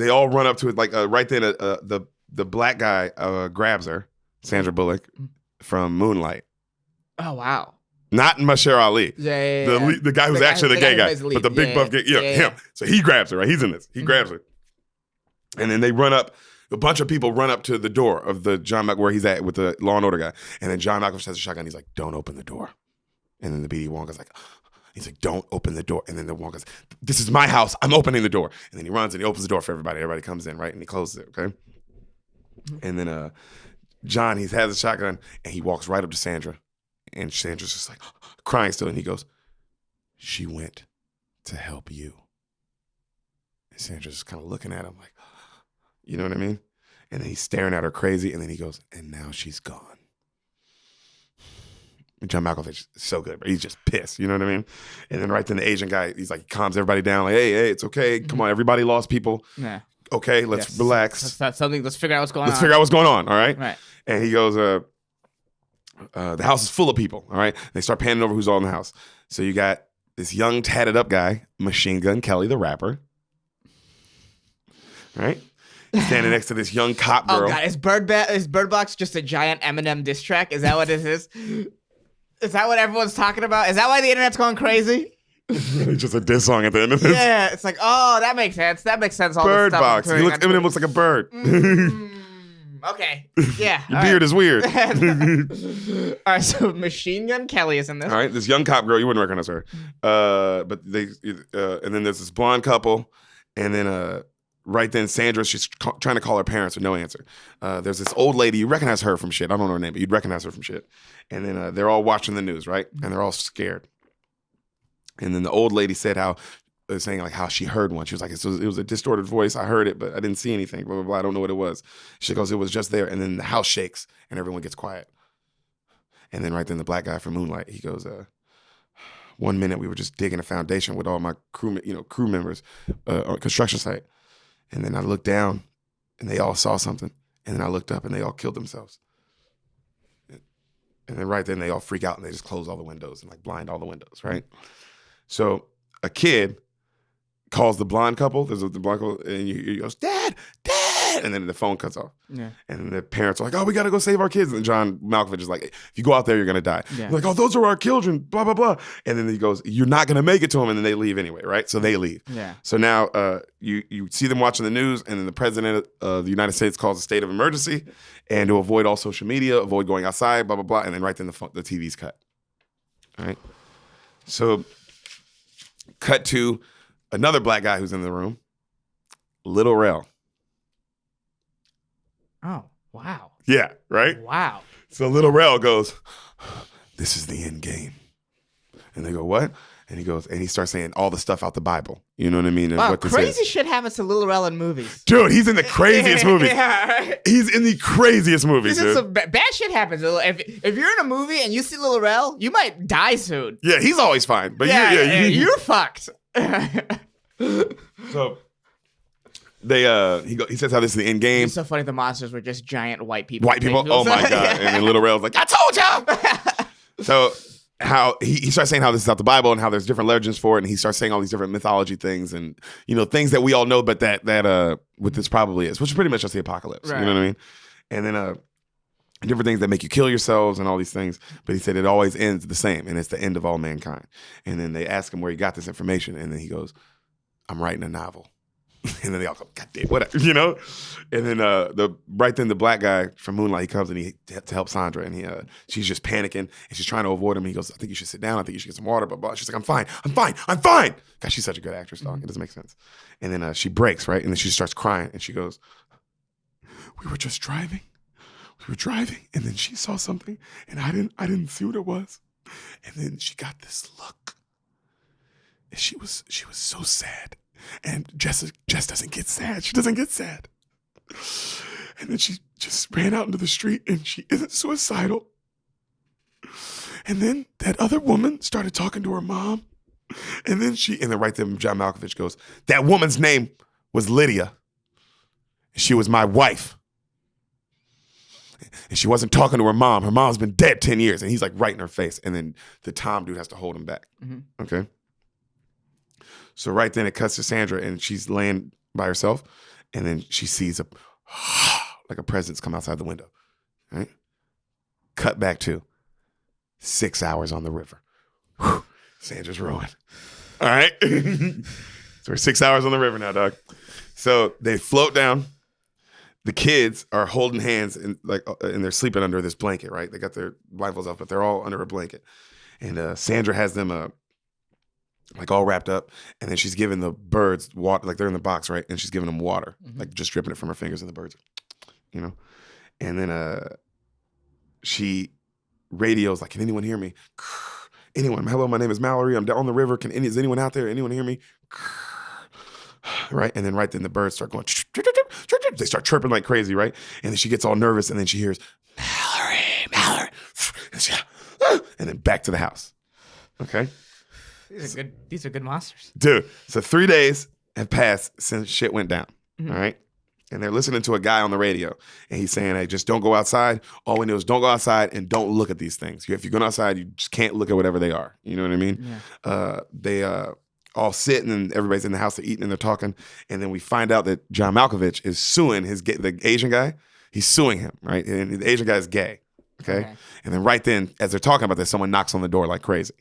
all run up to it, like right then the black guy grabs her, Sandra Bullock, from Moonlight. Oh, wow. Not Mahershala Ali. Yeah. The guy who's actually the gay guy. But the big buff guy. Yeah, him. So he grabs her, right? He's in this. He grabs her. And then they run up. A bunch of people run up to the door of the John Malkovich, where he's at with the Law & Order guy. And then John Malkovich has a shotgun. He's like, don't open the door. And then the B.D. Wong guy's like, he's like, don't open the door. And then the Wong goes, this is my house. I'm opening the door. And then he runs and he opens the door for everybody. Everybody comes in, right? And he closes it, okay? And then John, he has a shotgun, and he walks right up to Sandra. And Sandra's just like crying still. And he goes, she went to help you. And Sandra's just kind of looking at him like, you know what I mean? And then he's staring at her crazy. And then he goes, and now she's gone. And John Malkovich is so good, but he's just pissed. You know what I mean? And then right then the Asian guy, he's like, he calms everybody down. Like, hey, it's okay. Come on, everybody lost people. Yeah. Okay, let's relax. Let's figure out what's going on. Let's figure out what's going on, all right? Right. And he goes, the house is full of people, all right? They start panning over who's all in the house. So you got this young, tatted up guy, Machine Gun Kelly, the rapper. Right? Standing next to this young cop girl. Oh, God. Is Bird Box just a giant Eminem diss track? Is that what it is? Is that what everyone's talking about? Is that why the internet's going crazy? It's really just a diss song at the end of this. Yeah, it's like, oh, that makes sense. That makes sense. All Bird this Box. stuff Eminem looks like a bird. Okay. Yeah. Your beard is weird. All right, so Machine Gun Kelly is in this. All right, this young cop girl, you wouldn't recognize her. But and then there's this blonde couple, and then right then Sandra, she's trying to call her parents with no answer. There's this old lady, you recognize her from shit. I don't know her name, but you'd recognize her from shit. And then they're all watching the news, right? And they're all scared. And then the old lady said saying like how she heard one. She was like, it was a distorted voice. I heard it, but I didn't see anything. Blah, blah, blah. I don't know what it was. She goes, it was just there. And then the house shakes and everyone gets quiet. And then right then the black guy from Moonlight, he goes, 1 minute we were just digging a foundation with all my crew members on a construction site. And then I looked down and they all saw something. And then I looked up and they all killed themselves. And then right then they all freak out and they just close all the windows and like blind all the windows, right? So a kid calls the blonde couple. There's the blonde couple, and he goes, Dad, and then the phone cuts off. Yeah. And then the parents are like, oh, we got to go save our kids. And John Malkovich is like, if you go out there, you're going to die. Yeah. Like, oh, those are our children, blah, blah, blah. And then he goes, you're not going to make it to them. And then they leave anyway, right? So they leave. Yeah. So now you see them watching the news, and then the president of the United States calls a state of emergency, and to avoid all social media, avoid going outside, blah, blah, blah. And then right then the TV's cut. All right? So cut to another black guy who's in the room, Little Rel. Oh, wow. Yeah, right? Wow. So Little Rel goes, this is the end game. And they go, what? And he goes, and he starts saying all the stuff out the Bible. You know what I mean? And Wow, what this crazy is. shit happens to Lil Rel in movies. Dude, he's in the craziest movies. Yeah, right. He's in the craziest movies, dude. Some bad shit happens. If you're in a movie and you see Lil Rel, you might die soon. Yeah, he's always fine. But you're fucked. So he says how this is the end game. It's so funny the monsters were just giant white people. White people? Oh my God. And then Little Rel's like, I told y'all. So how he starts saying how this is out the Bible and how there's different legends for it, and he starts saying all these different mythology things and things that we all know, but that what this probably is, which is pretty much just the apocalypse. Right. You know what I mean? And then different things that make you kill yourselves and all these things. But he said it always ends the same, and it's the end of all mankind. And then they ask him where he got this information, and then he goes, I'm writing a novel. And then they all go, God damn, whatever, And then the black guy from Moonlight, he comes and to help Sandra, and she's just panicking and she's trying to avoid him. He goes, I think you should sit down. I think you should get some water. Blah blah. She's like, I'm fine. God, she's such a good actress, dog. It doesn't make sense. And then she breaks, right, and then she starts crying, and she goes, we were just driving. And then she saw something, and I didn't see what it was. And then she got this look, and she was so sad. And Jess doesn't get sad. She doesn't get sad. And then she just ran out into the street, and she isn't suicidal. And then that other woman started talking to her mom. And then right there, John Malkovich goes, that woman's name was Lydia. She was my wife. And she wasn't talking to her mom. Her mom's been dead 10 years. And he's like right in her face. And then the Tom dude has to hold him back. Mm-hmm. Okay. So right then it cuts to Sandra, and she's laying by herself, and then she sees a presence come outside the window. Right? Cut back to 6 hours on the river. Whew. Sandra's rowing. All right. So we're 6 hours on the river now, dog. So they float down. The kids are holding hands and they're sleeping under this blanket, right? They got their blindfolds off, but they're all under a blanket. And Sandra has them all wrapped up, and then she's giving the birds water, like they're in the box, right? And she's giving them water, like just dripping it from her fingers, and the birds, And then she radios like, can anyone hear me? Anyone? Hello, my name is Mallory. I'm down on the river. Is anyone out there? Anyone hear me? Right? And then right then the birds start going, they start chirping like crazy, right? And then she gets all nervous, and then she hears, Mallory. And then back to the house. Okay? These are good monsters. Dude, so 3 days have passed since shit went down, all right? And they're listening to a guy on the radio, and he's saying, hey, just don't go outside. All we know is don't go outside and don't look at these things. If you're going outside, you just can't look at whatever they are. You know what I mean? Yeah. They all sit, and then everybody's in the house, they're eating and they're talking, and then we find out that John Malkovich is suing the Asian guy. He's suing him, right? And the Asian guy is gay, okay? And then right then, as they're talking about this, someone knocks on the door like crazy,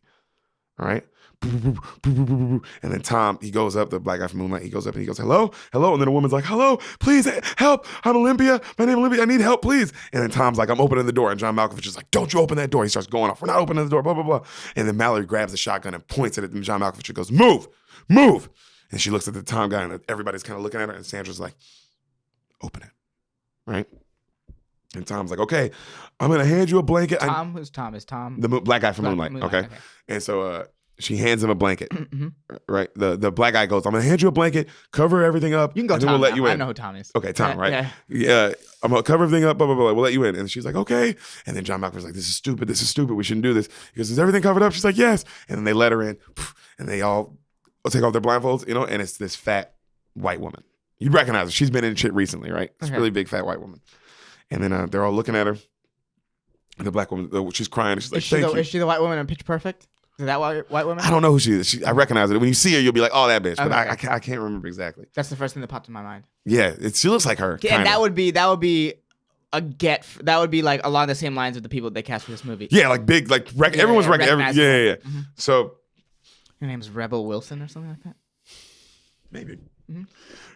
all right? And then Tom, he goes up, the black guy from Moonlight, he goes up and he goes, hello? And then a woman's like, hello, please help. I'm Olympia. My name is Olympia. I need help, please. And then Tom's like, I'm opening the door. And John Malkovich is like, don't you open that door. He starts going off. We're not opening the door, blah, blah, blah. And then Mallory grabs the shotgun and points it at John Malkovich and goes, move. And she looks at the Tom guy, and everybody's kind of looking at her, and Sandra's like, open it, right? And Tom's like, okay, I'm going to hand you a blanket. Who's Tom? Is Tom? The black guy from Moonlight, okay? And so she hands him a blanket, right? The black guy goes, I'm going to hand you a blanket, cover everything up. You can go, and Tom. We'll let you in. I know who Tom is. Okay, Tom, right? Yeah. I'm going to cover everything up, blah, blah, blah. We'll let you in. And she's like, okay. And then John Malkovich's like, this is stupid. We shouldn't do this. He goes, is everything covered up? She's like, yes. And then they let her in, and they all take off their blindfolds, and it's this fat white woman. You'd recognize her. She's been in shit recently, right? This really big fat white woman. And then they're all looking at her. And the black woman, she's crying. She's like, is she the white woman in Pitch Perfect? Is that white woman? I don't know who she is. I recognize her. When you see her, you'll be like, oh, that bitch. But I can't remember exactly. That's the first thing that popped in my mind. Yeah, she looks like her. Yeah, and that would be a get. That would be like along the same lines of the people they cast for this movie. Yeah, like big, like everyone's recognizing. Yeah. Mm-hmm. So her name's Rebel Wilson or something like that. Maybe. Mm-hmm.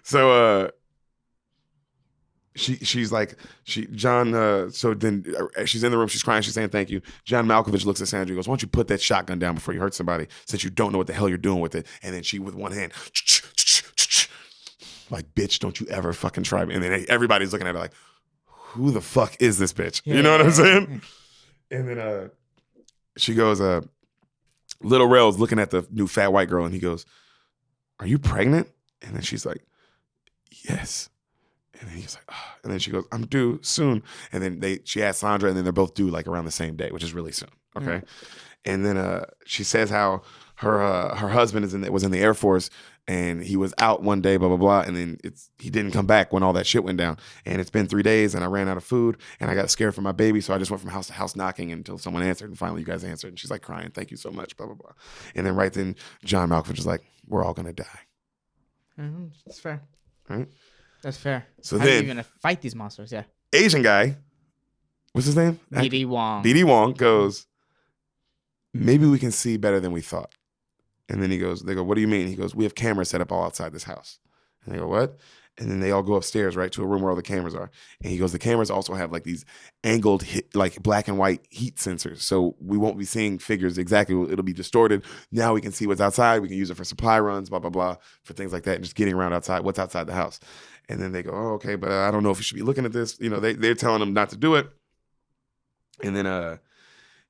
So she's like John. So then she's in the room. She's crying. She's saying thank you. John Malkovich looks at Sandra. He goes, "Why don't you put that shotgun down before you hurt somebody? Since you don't know what the hell you're doing with it." And then she with one hand, like, "Bitch, don't you ever fucking try me." And then everybody's looking at her like, "Who the fuck is this bitch?" You know what I'm saying? And then she goes, Little Rel's looking at the new fat white girl, and he goes, "Are you pregnant?" And then she's like, "Yes." And then he's like, oh. And then she goes, "I'm due soon." And then she asks Sandra, and then they're both due like around the same day, which is really soon. Okay. And then she says how her husband was in the Air Force, and he was out one day, blah blah blah, and then he didn't come back when all that shit went down. And it's been 3 days, and I ran out of food, and I got scared for my baby, so I just went from house to house knocking until someone answered, and finally you guys answered. And she's like crying, "Thank you so much," blah blah blah. And then right then, John Malkovich is like, "We're all gonna die." That's fair. Right? That's fair. So How then are you gonna fight these monsters? Yeah. Asian guy, what's his name? D.D. Wong. D.D. Wong goes, "Maybe we can see better than we thought." And then they go, "What do you mean?" He goes, "We have cameras set up all outside this house." And they go, "What?" And then they all go upstairs, right, to a room where all the cameras are. And he goes, "The cameras also have like these angled, like black and white heat sensors. So we won't be seeing figures exactly. It'll be distorted. Now we can see what's outside. We can use it for supply runs, blah, blah, blah, for things like that. And just getting around outside, what's outside the house." And then they go, "Oh, okay, but I don't know if we should be looking at this." You know, they're telling him not to do it. And then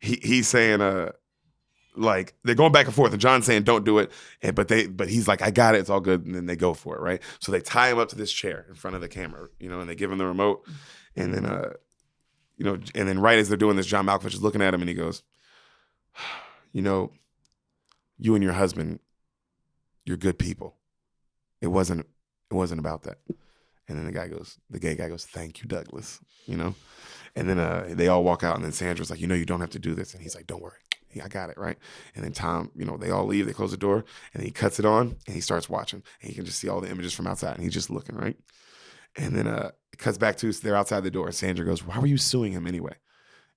he's saying, like they're going back and forth, and John's saying don't do it, but he's like, "I got it, it's all good," and then they go for it, right? So they tie him up to this chair in front of the camera, you know, and they give him the remote, and then you know, and then right as they're doing this, John Malkovich is looking at him, and he goes, "You know, you and your husband, you're good people. It wasn't about that." And then the gay guy goes, "Thank you, Douglas," you know, and then they all walk out, and then Sandra's like, "You know, you don't have to do this," and he's like, "Don't worry. I got it," right? And then Tom, you know, they all leave, they close the door, and he cuts it on, and he starts watching, and you can just see all the images from outside, and he's just looking, right? And then it cuts back to, they're outside the door, and Sandra goes, "Why were you suing him anyway?"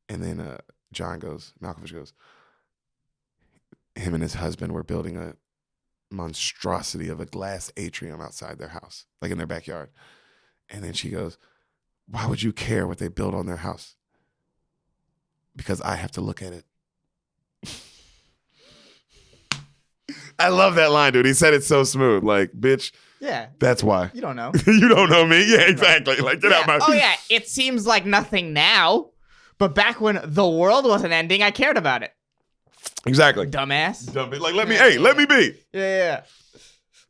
And then Malkovich goes, "Him and his husband were building a monstrosity of a glass atrium outside their house, like in their backyard." And then she goes, "Why would you care what they build on their house?" "Because I have to look at it." I love that line, dude. He said it so smooth. Like, bitch, Yeah. that's why. You don't know. You don't know me. Yeah, exactly. Like, get out my... Oh, yeah. It seems like nothing now, but back when the world wasn't ending, I cared about it. Exactly. Dumbass. Like, let me be. Yeah.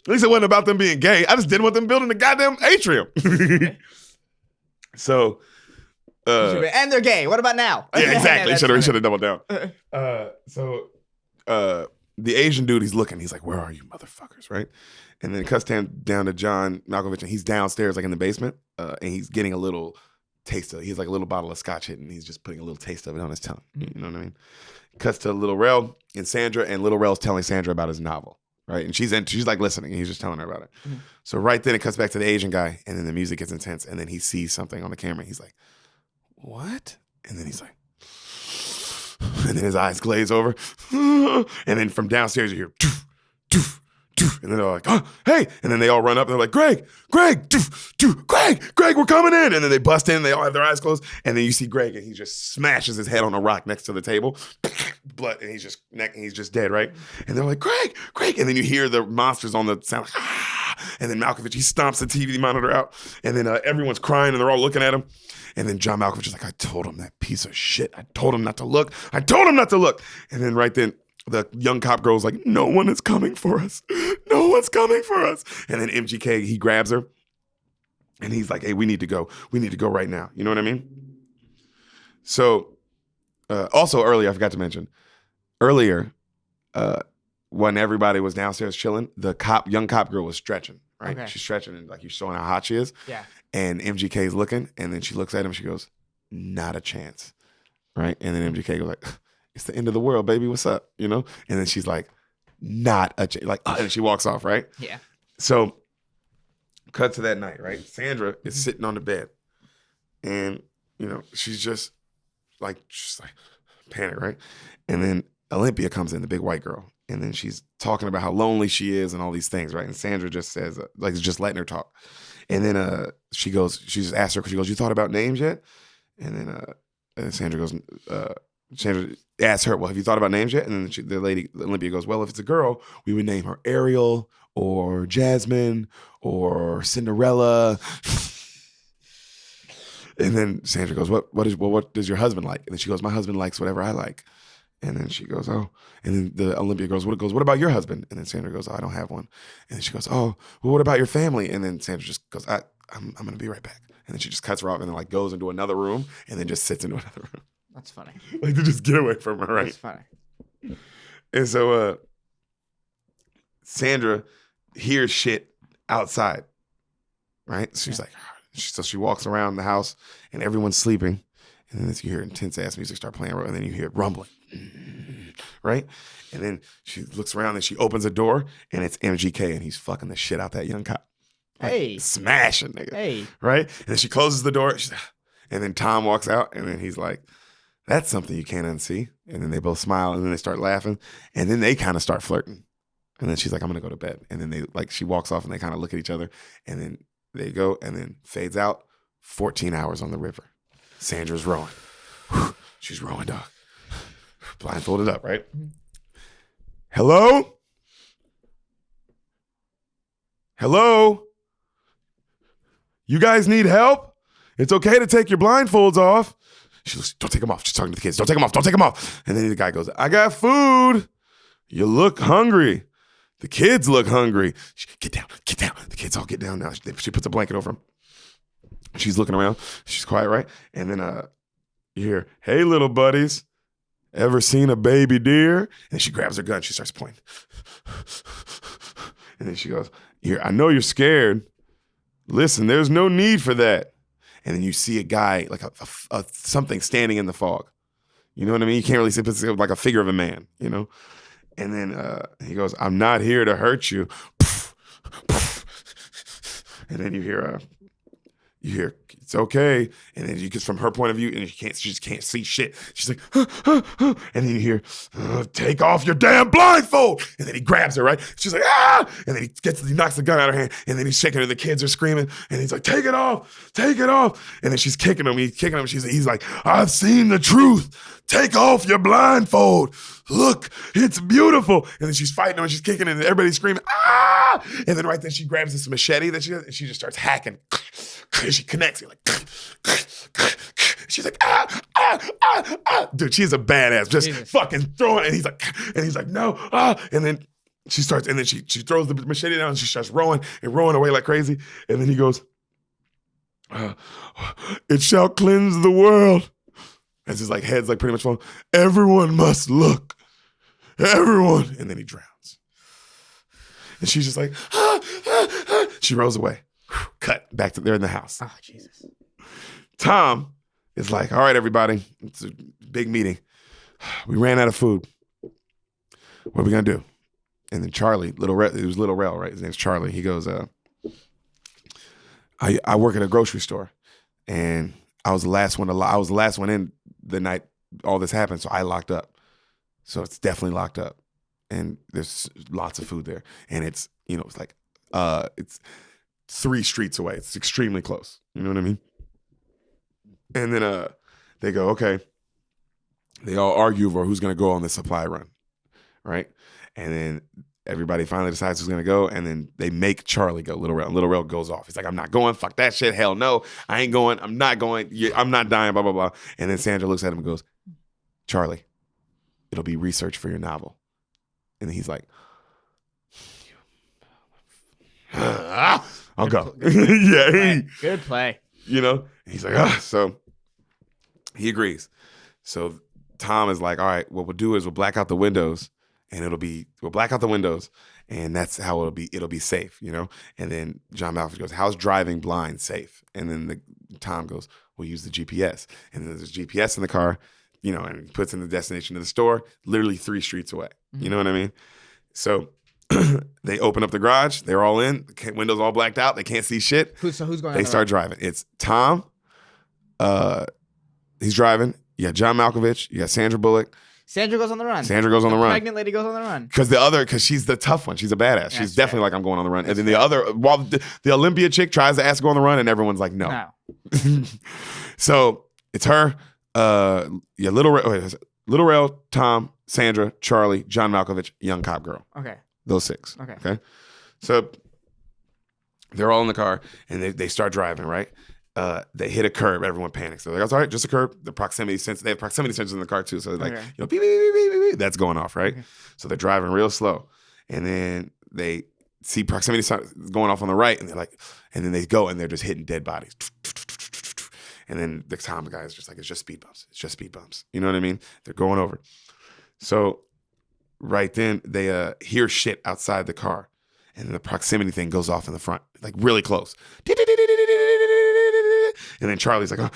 At least it wasn't about them being gay. I just didn't want them building the goddamn atrium. So... and they're gay. What about now? Yeah, exactly. Should have doubled down. The Asian dude, he's looking. He's like, "Where are you, motherfuckers?" Right? And then it cuts down to John Malkovich, and he's downstairs, like in the basement, and he's getting a little taste of it. He's like a little bottle of scotch hit, and he's just putting a little taste of it on his tongue. You know what I mean? Cuts to Little Rel and Sandra, and Little Rel's telling Sandra about his novel, right? And she's like listening, and he's just telling her about it. So right then it cuts back to the Asian guy, and then the music gets intense, and then he sees something on the camera. He's like, "What?" And then he's like, and then his eyes glaze over. And then from downstairs, you hear, doof, doof, doof. And then they're like, "Oh, hey." And then they all run up. And they're like, Greg, doof, doof, Greg, we're coming in. And then they bust in. They all have their eyes closed. And then you see Greg, and he just smashes his head on a rock next to the table. Blood, and he's just dead, right? And they're like, Greg. And then you hear the monsters on the sound, like, ah. And then Malkovich, he stomps the TV monitor out. And then everyone's crying, and they're all looking at him. And then John Malkovich is like, "I told him, that piece of shit. I told him not to look. And then right then, the young cop girl's like, "No one is coming for us. No one's coming for us." And then MGK, he grabs her. And he's like, "Hey, we need to go. We need to go right now." You know what I mean? So, also earlier, I forgot to mention, when everybody was downstairs chilling, the young cop girl was stretching, right? Okay. She's stretching and like she's showing how hot she is. Yeah. And MGK's looking, and then she looks at him, she goes, "Not a chance," right? And then MGK goes like, "It's the end of the world, baby, what's up?" You know? And then she's like, "Not a chance," like, and she walks off, right? Yeah. So, cut to that night, right? Sandra is sitting on the bed, and, you know, she's just like panic, right? And then Olympia comes in, the big white girl, and then she's talking about how lonely she is and all these things, right? And Sandra just says, like, just letting her talk. And then she just asks her, she goes, "You thought about names yet?" And then Sandra asks her, "Well, have you thought about names yet?" And then the lady, Olympia, goes, "Well, if it's a girl, we would name her Ariel or Jasmine or Cinderella." And then Sandra goes, what does your husband like?" And then she goes, "My husband likes whatever I like." And then she goes, oh. And then the Olympia goes, what about your husband? And then Sandra goes, oh, I don't have one. And then she goes, oh, well, what about your family? And then Sandra just goes, I'm going to be right back. And then she just cuts her off and then like goes into another room and then just sits into another room. That's funny. Like to just get away from her, right? That's funny. And so Sandra hears shit outside, right? So she's like, so she walks around the house and everyone's sleeping. And then you hear intense ass music start playing, and then you hear rumbling, right? And then she looks around and she opens a door and it's MGK and he's fucking the shit out that young cop. Like, Hey. Smashing, nigga. Hey. Right? And then she closes the door and then Tom walks out and then he's like, that's something you can't unsee. And then they both smile and then they start laughing and then they kind of start flirting. And then she's like, I'm going to go to bed. And then she walks off and they kind of look at each other and then they go and then fades out. 14 hours on the river. Sandra's rowing. She's rowing, dog. Blindfolded up, right? Hello? Hello? You guys need help? It's okay to take your blindfolds off. She looks, don't take them off. She's talking to the kids. Don't take them off. Don't take them off. And then the guy goes, I got food. You look hungry. The kids look hungry. Get down. Get down. The kids all get down now. She puts a blanket over them. She's looking around. She's quiet, right? And then you hear, hey, little buddies, ever seen a baby deer? And she grabs her gun. She starts pointing. And then she goes, here, I know you're scared. Listen, there's no need for that. And then you see a guy, like a something standing in the fog. You know what I mean? You can't really see, it's like a figure of a man, you know? And then he goes, I'm not here to hurt you. And then you hear, it's okay. And then you get from her point of view, and she just can't see shit. She's like, and then you hear, take off your damn blindfold. And then he grabs her, right? She's like, ah! And then he knocks the gun out of her hand, and then he's shaking her. The kids are screaming, and he's like, take it off. And then she's kicking him. He's kicking him. He's like, I've seen the truth. Take off your blindfold. Look, it's beautiful. And then she's fighting him, and she's kicking him, and everybody's screaming, ah! And then right then she grabs this machete that she has, and she just starts hacking. She connects it like, she's like, dude, she's a badass, just Jesus. Fucking throwing. And he's like, no, and then she starts, and then she throws the machete down, and she starts rowing away like crazy. And then he goes, it shall cleanse the world. As his like head's like pretty much falling. Everyone must look, everyone. And then he drowns. And she's just like, she rows away. Cut back to they're in the house. Oh, Jesus. Tom is like, all right, everybody, it's a big meeting. We ran out of food. What are we gonna do? And then Charlie, it was Little Rel, right? His name's Charlie. He goes, I work at a grocery store, and I was the last one in the night all this happened, so I locked up. So it's definitely locked up, and there's lots of food there, and it's it's like it's 3 streets away. It's extremely close. You know what I mean? And then they go, okay. They all argue over who's going to go on the supply run, right? And then everybody finally decides who's going to go, and then they make Charlie go. Little Rel goes off. He's like, I'm not going. Fuck that shit. Hell no. I ain't going. I'm not going. I'm not dying, blah, blah, blah. And then Sandra looks at him and goes, Charlie, it'll be research for your novel. And then he's like, I'll go. Yeah. Good play. And he's like, so he agrees. So Tom is like, all right, what we'll do is we'll black out the windows, and we'll black out the windows, and that's how it'll be safe, And then John Malkovich goes, how's driving blind safe? And then Tom goes, we'll use the GPS. And then there's GPS in the car, and he puts in the destination of the store, literally 3 streets away. Mm-hmm. You know what I mean? So they open up the garage. They're all in. The windows all blacked out. They can't see shit. Who's going? They start driving. It's Tom. He's driving. You got John Malkovich. You got Sandra Bullock. Sandra goes on the run. The pregnant lady goes on the run. Because she's the tough one. She's a badass. That's she's definitely like, I'm going on the run. And then while the Olympia chick tries to ask to go on the run, and everyone's like, no. So it's her. Little Rel, Tom, Sandra, Charlie, John Malkovich, young cop girl. Okay. Those 6. Okay. So they're all in the car, and they start driving, right? they hit a curb. Everyone panics. They're like, "It's all right, just a curb." The proximity sense. They have proximity sensors in the car too, so they're like, Okay. beep, beep, beep, beep, beep, beep. That's going off, right? Okay. So they're driving real slow, and then they see proximity going off on the right, and they're like, and then they go and they're just hitting dead bodies. And then the Tom guy is just like, it's just speed bumps. It's just speed bumps. You know what I mean? They're going over. So right then they hear shit outside the car, and then the proximity thing goes off in the front, like really close. And then Charlie's like, I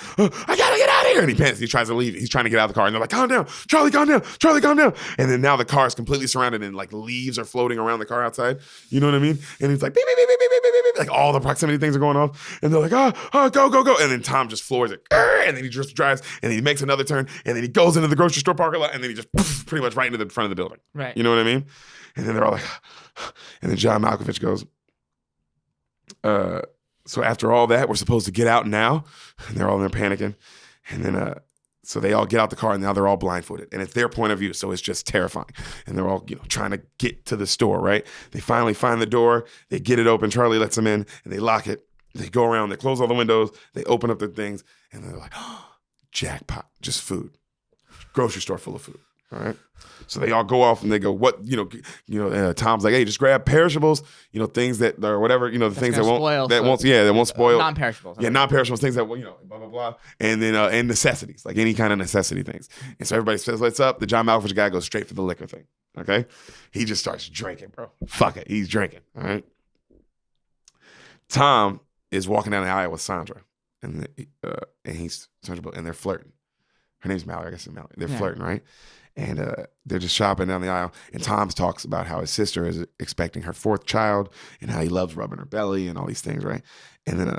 gotta get out of here. And he panics. He tries to leave. He's trying to get out of the car. And they're like, calm down. Charlie, calm down. Charlie, calm down. And then now the car is completely surrounded and like leaves are floating around the car outside. You know what I mean? And he's like, beep, beep, beep, beep, beep, beep, beep, beep. Like all the proximity things are going off. And they're like, go, go, go. And then Tom just floors it. And then he just drives and he makes another turn. And then he goes into the grocery store parking lot. And then he just pretty much right into the front of the building. Right. You know what I mean? And then they're all like, and then John Malkovich goes, so after all that, we're supposed to get out now. And they're all in there panicking. And then, so they all get out the car and now they're all blindfolded. And it's their point of view. So it's just terrifying. And they're all, trying to get to the store, right? They finally find the door. They get it open. Charlie lets them in and they lock it. They go around. They close all the windows. They open up the things. And they're like, jackpot, just food. Grocery store full of food. All right. So they all go off and they go, what, Tom's like, hey, just grab perishables, things that or whatever, the things that won't spoil. Non-perishables. Yeah, non-perishables, things that, blah, blah, blah. And then, and necessities, like any kind of necessity things. And so everybody says, what's up? The John Malkovich guy goes straight for the liquor thing. Okay. He just starts drinking, bro. Fuck it. He's drinking. All right. Tom is walking down the aisle with Sandra and they're flirting. Her name's Mallory. I guess it's Mallory. They're flirting, right? And they're just shopping down the aisle. And Tom talks about how his sister is expecting her fourth child and how he loves rubbing her belly and all these things, right? And then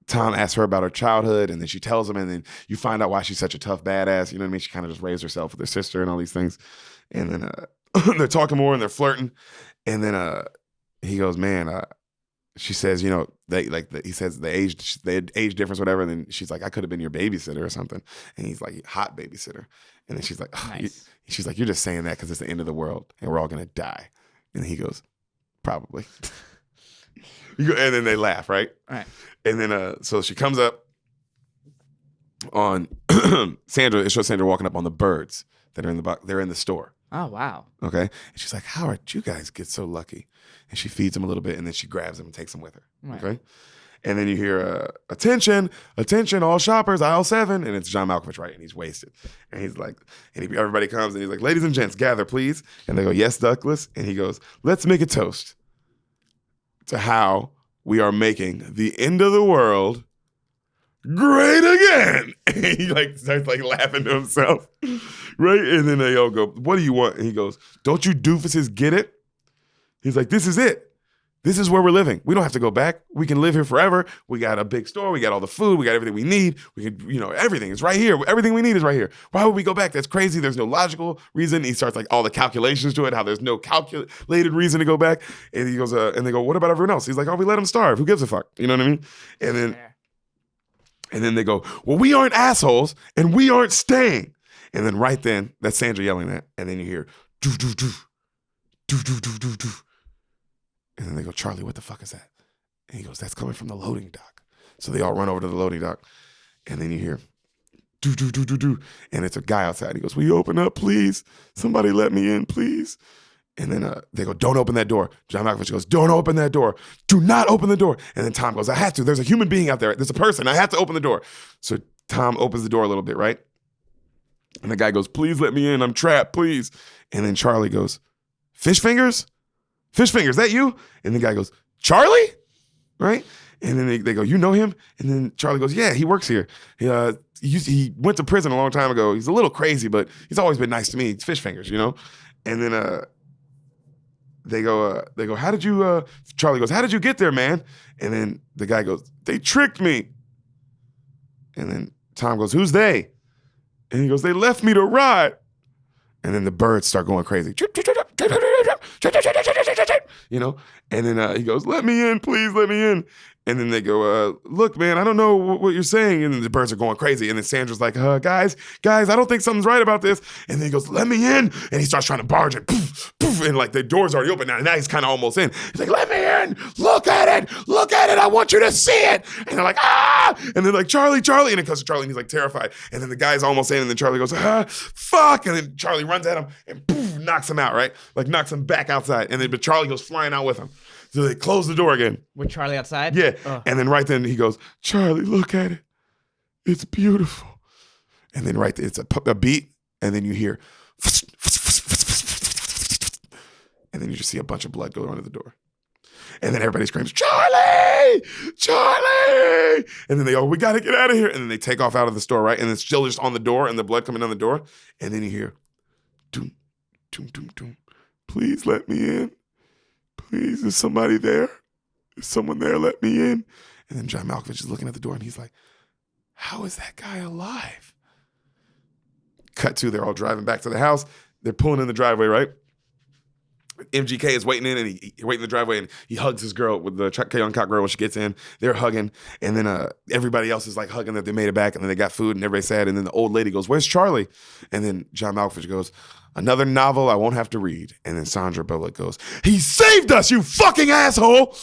Tom asks her about her childhood, and then she tells him, and then you find out why she's such a tough badass. You know what I mean? She kind of just raised herself with her sister and all these things. And then they're talking more and they're flirting. And then he goes, man, she says, he says the age difference, whatever. And then she's like, I could have been your babysitter or something. And he's like, hot babysitter. And then she's like, nice. She's like, you're just saying that because it's the end of the world and we're all going to die. And he goes, probably. And then they laugh, right? Right. And then, so she comes up on Sandra. It shows Sandra walking up on the birds that are in the box. They're in the store. Oh, wow. Okay. And she's like, how did you guys get so lucky? And she feeds him a little bit and then she grabs him and takes him with her. Right. Okay. And then you hear, attention, all shoppers, aisle 7. And it's John Malkovich, right? And he's wasted. And he's like, everybody comes and he's like, ladies and gents, gather, please. And they go, yes, Douglas. And he goes, let's make a toast to how we are making the end of the world great again. And he starts laughing to himself, right? And then they all go, what do you want? And he goes, don't you doofuses get it? He's like, this is it. This is where we're living. We don't have to go back. We can live here forever. We got a big store. We got all the food. We got everything we need. We can, everything is right here. Everything we need is right here. Why would we go back? That's crazy. There's no logical reason. He starts all the calculations to it, how there's no calculated reason to go back. And he goes, and they go, what about everyone else? He's like, we let them starve. Who gives a fuck? You know what I mean? And then they go, well, we aren't assholes and we aren't staying. And then right then, that's Sandra yelling that. And then you hear, doo, doo, doo, doo, doo, doo, doo, doo. And then they go, Charlie, what the fuck is that? And he goes, that's coming from the loading dock. So they all run over to the loading dock. And then you hear, do, do, do, do, do. And it's a guy outside. He goes, will you open up, please? Somebody let me in, please. And then they go, don't open that door. John Malkovich goes, don't open that door. Do not open the door. And then Tom goes, I have to. There's a human being out there. There's a person. I have to open the door. So Tom opens the door a little bit, right? And the guy goes, please let me in. I'm trapped, please. And then Charlie goes, fish fingers? Fish fingers, that you? And the guy goes, Charlie? Right? And then they go, you know him? And then Charlie goes, yeah, he works here. He went to prison a long time ago. He's a little crazy, but he's always been nice to me. It's fish fingers, And then they go, how did you, Charlie goes, how did you get there, man? And then the guy goes, they tricked me. And then Tom goes, who's they? And he goes, they left me to rot. And then the birds start going crazy. And then he goes, let me in, please, let me in. And then they go, look, man, I don't know what you're saying. And then the birds are going crazy. And then Sandra's like, guys, I don't think something's right about this. And then he goes, let me in. And he starts trying to barge it. Poof, poof, and like the door's already open now. Now he's kind of almost in. He's like, let me in. Look at it. I want you to see it. And they're like, ah. And they're like, Charlie. And it comes to Charlie and he's like terrified. And then the guy's almost in. And then Charlie goes, fuck. And then Charlie runs at him and poof, knocks him out, right? Like knocks him back outside. And then but Charlie goes flying out with him. So they close the door again. With Charlie outside? Yeah. And then right then he goes, Charlie, look at it. It's beautiful. And then right there, it's a beat. And then you hear, and then you just see a bunch of blood go under the door. And then everybody screams, Charlie! And then they go, we got to get out of here. And then they take off out of the store, right? And it's still just on the door and the blood coming on the door. And then you hear, doom, doom, doom, doom. Please let me in. Please, is somebody there? Is someone there? Let me in. And then John Malkovich is looking at the door and he's like, how is that guy alive? Cut to, they're all driving back to the house. They're pulling in the driveway, right? MGK is waiting in and he waiting in the driveway and he hugs his girl with the young cop girl when she gets in. They're hugging. And then everybody else is like hugging that they made it back and then they got food and everybody's sad. And then the old lady goes, where's Charlie? And then John Malkovich goes, another novel I won't have to read. And then Sandra Bullock goes, he saved us, you fucking asshole.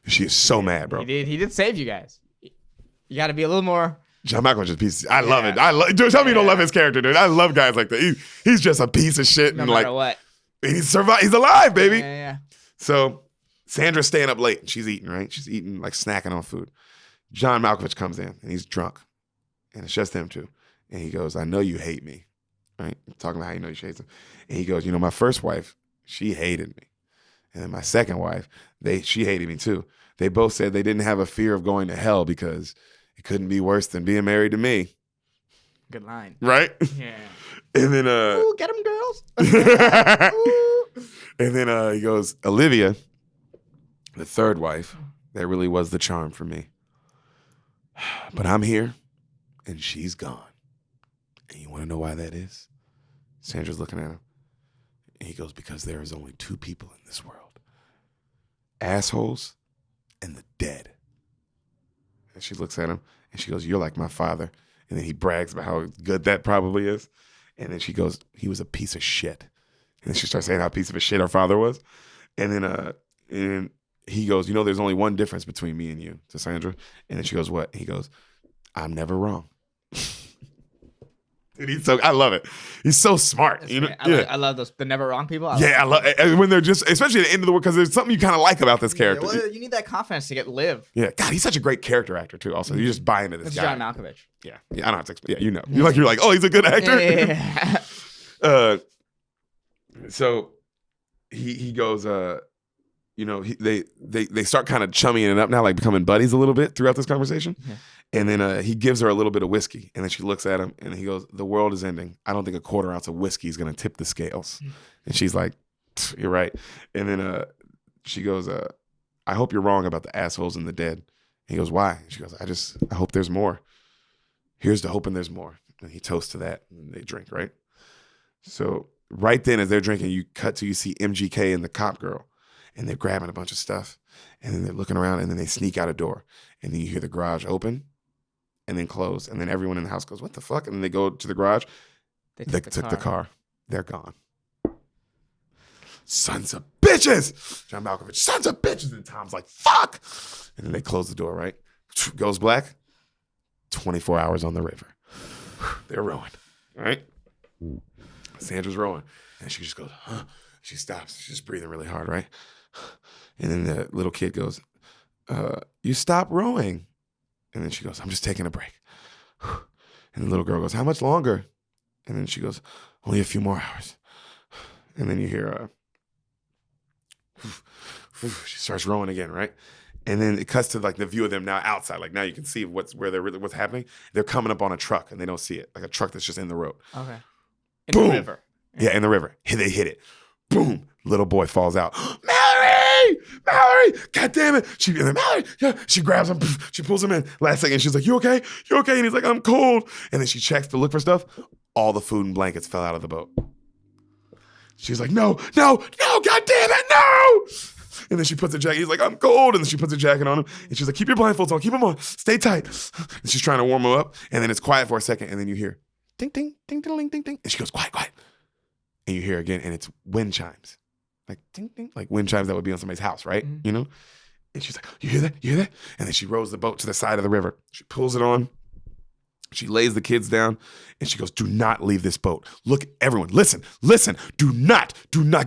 She is so mad, bro. He did save you guys. You got to be a little more. John Malkovich is a piece. I love it. Dude, tell me you don't love his character, dude. I love guys like that. He's just a piece of shit. No and matter like, what. He's alive, baby. Yeah. So Sandra's staying up late and she's eating, right? She's eating, like snacking on food. John Malkovich comes in and he's drunk. And it's just him too. And he goes, I know you hate me. Right? Talking about how you know she hates him. And he goes, my first wife, she hated me. And then my second wife, she hated me too. They both said they didn't have a fear of going to hell because it couldn't be worse than being married to me. Good line. Right? Yeah. And then ooh, get them girls. And then he goes, Olivia, the third wife, that really was the charm for me. But I'm here and she's gone. And you want to know why that is? Sandra's looking at him. And he goes, because there is only two people in this world. Assholes and the dead. And she looks at him and she goes, you're like my father. And then he brags about how good that probably is. And then she goes, he was a piece of shit. And then she starts saying how piece of a shit her father was. And then he goes, there's only one difference between me and you, to Sandra. And then she goes, what? He goes, I'm never wrong. Dude, I love it. He's so smart. I love those the never wrong people. I love when they're just, especially at the end of the world, because there's something you kind of like about this character. Yeah, well, you need that confidence to live. Yeah, God, he's such a great character actor too. Also, you just buy into this guy. John Malkovich. Yeah, I don't have to explain. Yeah, you're like, oh, he's a good actor. Yeah. So he goes, they start kind of chummying it up now, like becoming buddies a little bit throughout this conversation. Yeah. And then he gives her a little bit of whiskey. And then she looks at him and he goes, the world is ending. I don't think a quarter ounce of whiskey is going to tip the scales. And she's like, you're right. And then she goes, I hope you're wrong about the assholes and the dead. And he goes, why? And she goes, I hope there's more. Here's to hoping there's more. And he toasts to that and they drink, right? So right then as they're drinking, you see MGK and the cop girl. And they're grabbing a bunch of stuff. And then they're looking around and then they sneak out a door. And then you hear the garage open and then close. And then everyone in the house goes, what the fuck? And then they go to the garage. They took the car. They're gone. Sons of bitches! John Malkovich, sons of bitches! And Tom's like, fuck! And then they close the door, right? Goes black. 24 hours on the river. They're rowing, right? Sandra's rowing. And she just goes, huh? She stops. She's just breathing really hard, right? And then the little kid goes, you stop rowing. And then she goes, I'm just taking a break. And the little girl goes, how much longer? And then she goes, only a few more hours. And then you hear, she starts rowing again, right? And then it cuts to like the view of them now outside. Like now you can see what's happening. They're coming up on a truck and they don't see it. Like a truck that's just in the road. Okay. Boom. The river. Yeah, in the river. They hit it. Boom. Little boy falls out. Mallory! God damn it. Mallory! Yeah. She grabs him. She pulls him in. Last second, she's like, you okay? You okay? And he's like, I'm cold. And then she checks to look for stuff. All the food and blankets fell out of the boat. She's like, no, God damn it, no! And then she puts a jacket. He's like, I'm cold. And then she puts a jacket on him. And she's like, keep your blindfolds on. Keep them on. Stay tight. And she's trying to warm him up. And then it's quiet for a second. And then you hear ding, ding, ding, ding, ding, ding, ding. And she goes, quiet, quiet. And you hear again. And it's wind chimes. Like ding, ding. Like wind chimes that would be on somebody's house, right? Mm-hmm. You know? And she's like, you hear that? You hear that? And then she rows the boat to the side of the river. She pulls it on. She lays the kids down and she goes, do not leave this boat. Look, everyone, listen. Do not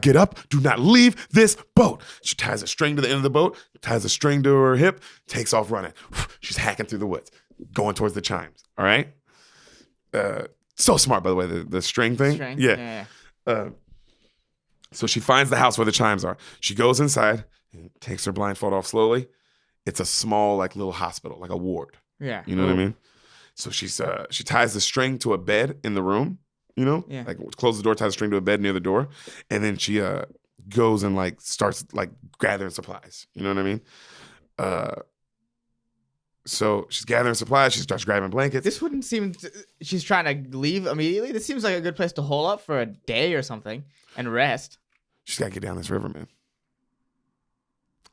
get up. Do not leave this boat. She ties a string to the end of the boat, ties a string to her hip, takes off running. She's hacking through the woods, going towards the chimes. All right? So smart, by the way, the string thing. Yeah. So she finds the house where the chimes are. She goes inside and takes her blindfold off slowly. It's a small, like, little hospital, like a ward. Yeah. You know what I mean? So she ties the string to a bed in the room, you know? Yeah. Like closes the door, ties the string to a bed near the door. And then she goes and like starts like gathering supplies. You know what I mean? So she's gathering supplies. She starts grabbing blankets. This wouldn't seem... she's trying to leave immediately? This seems like a good place to hole up for a day or something and rest. She's got to get down this river, man.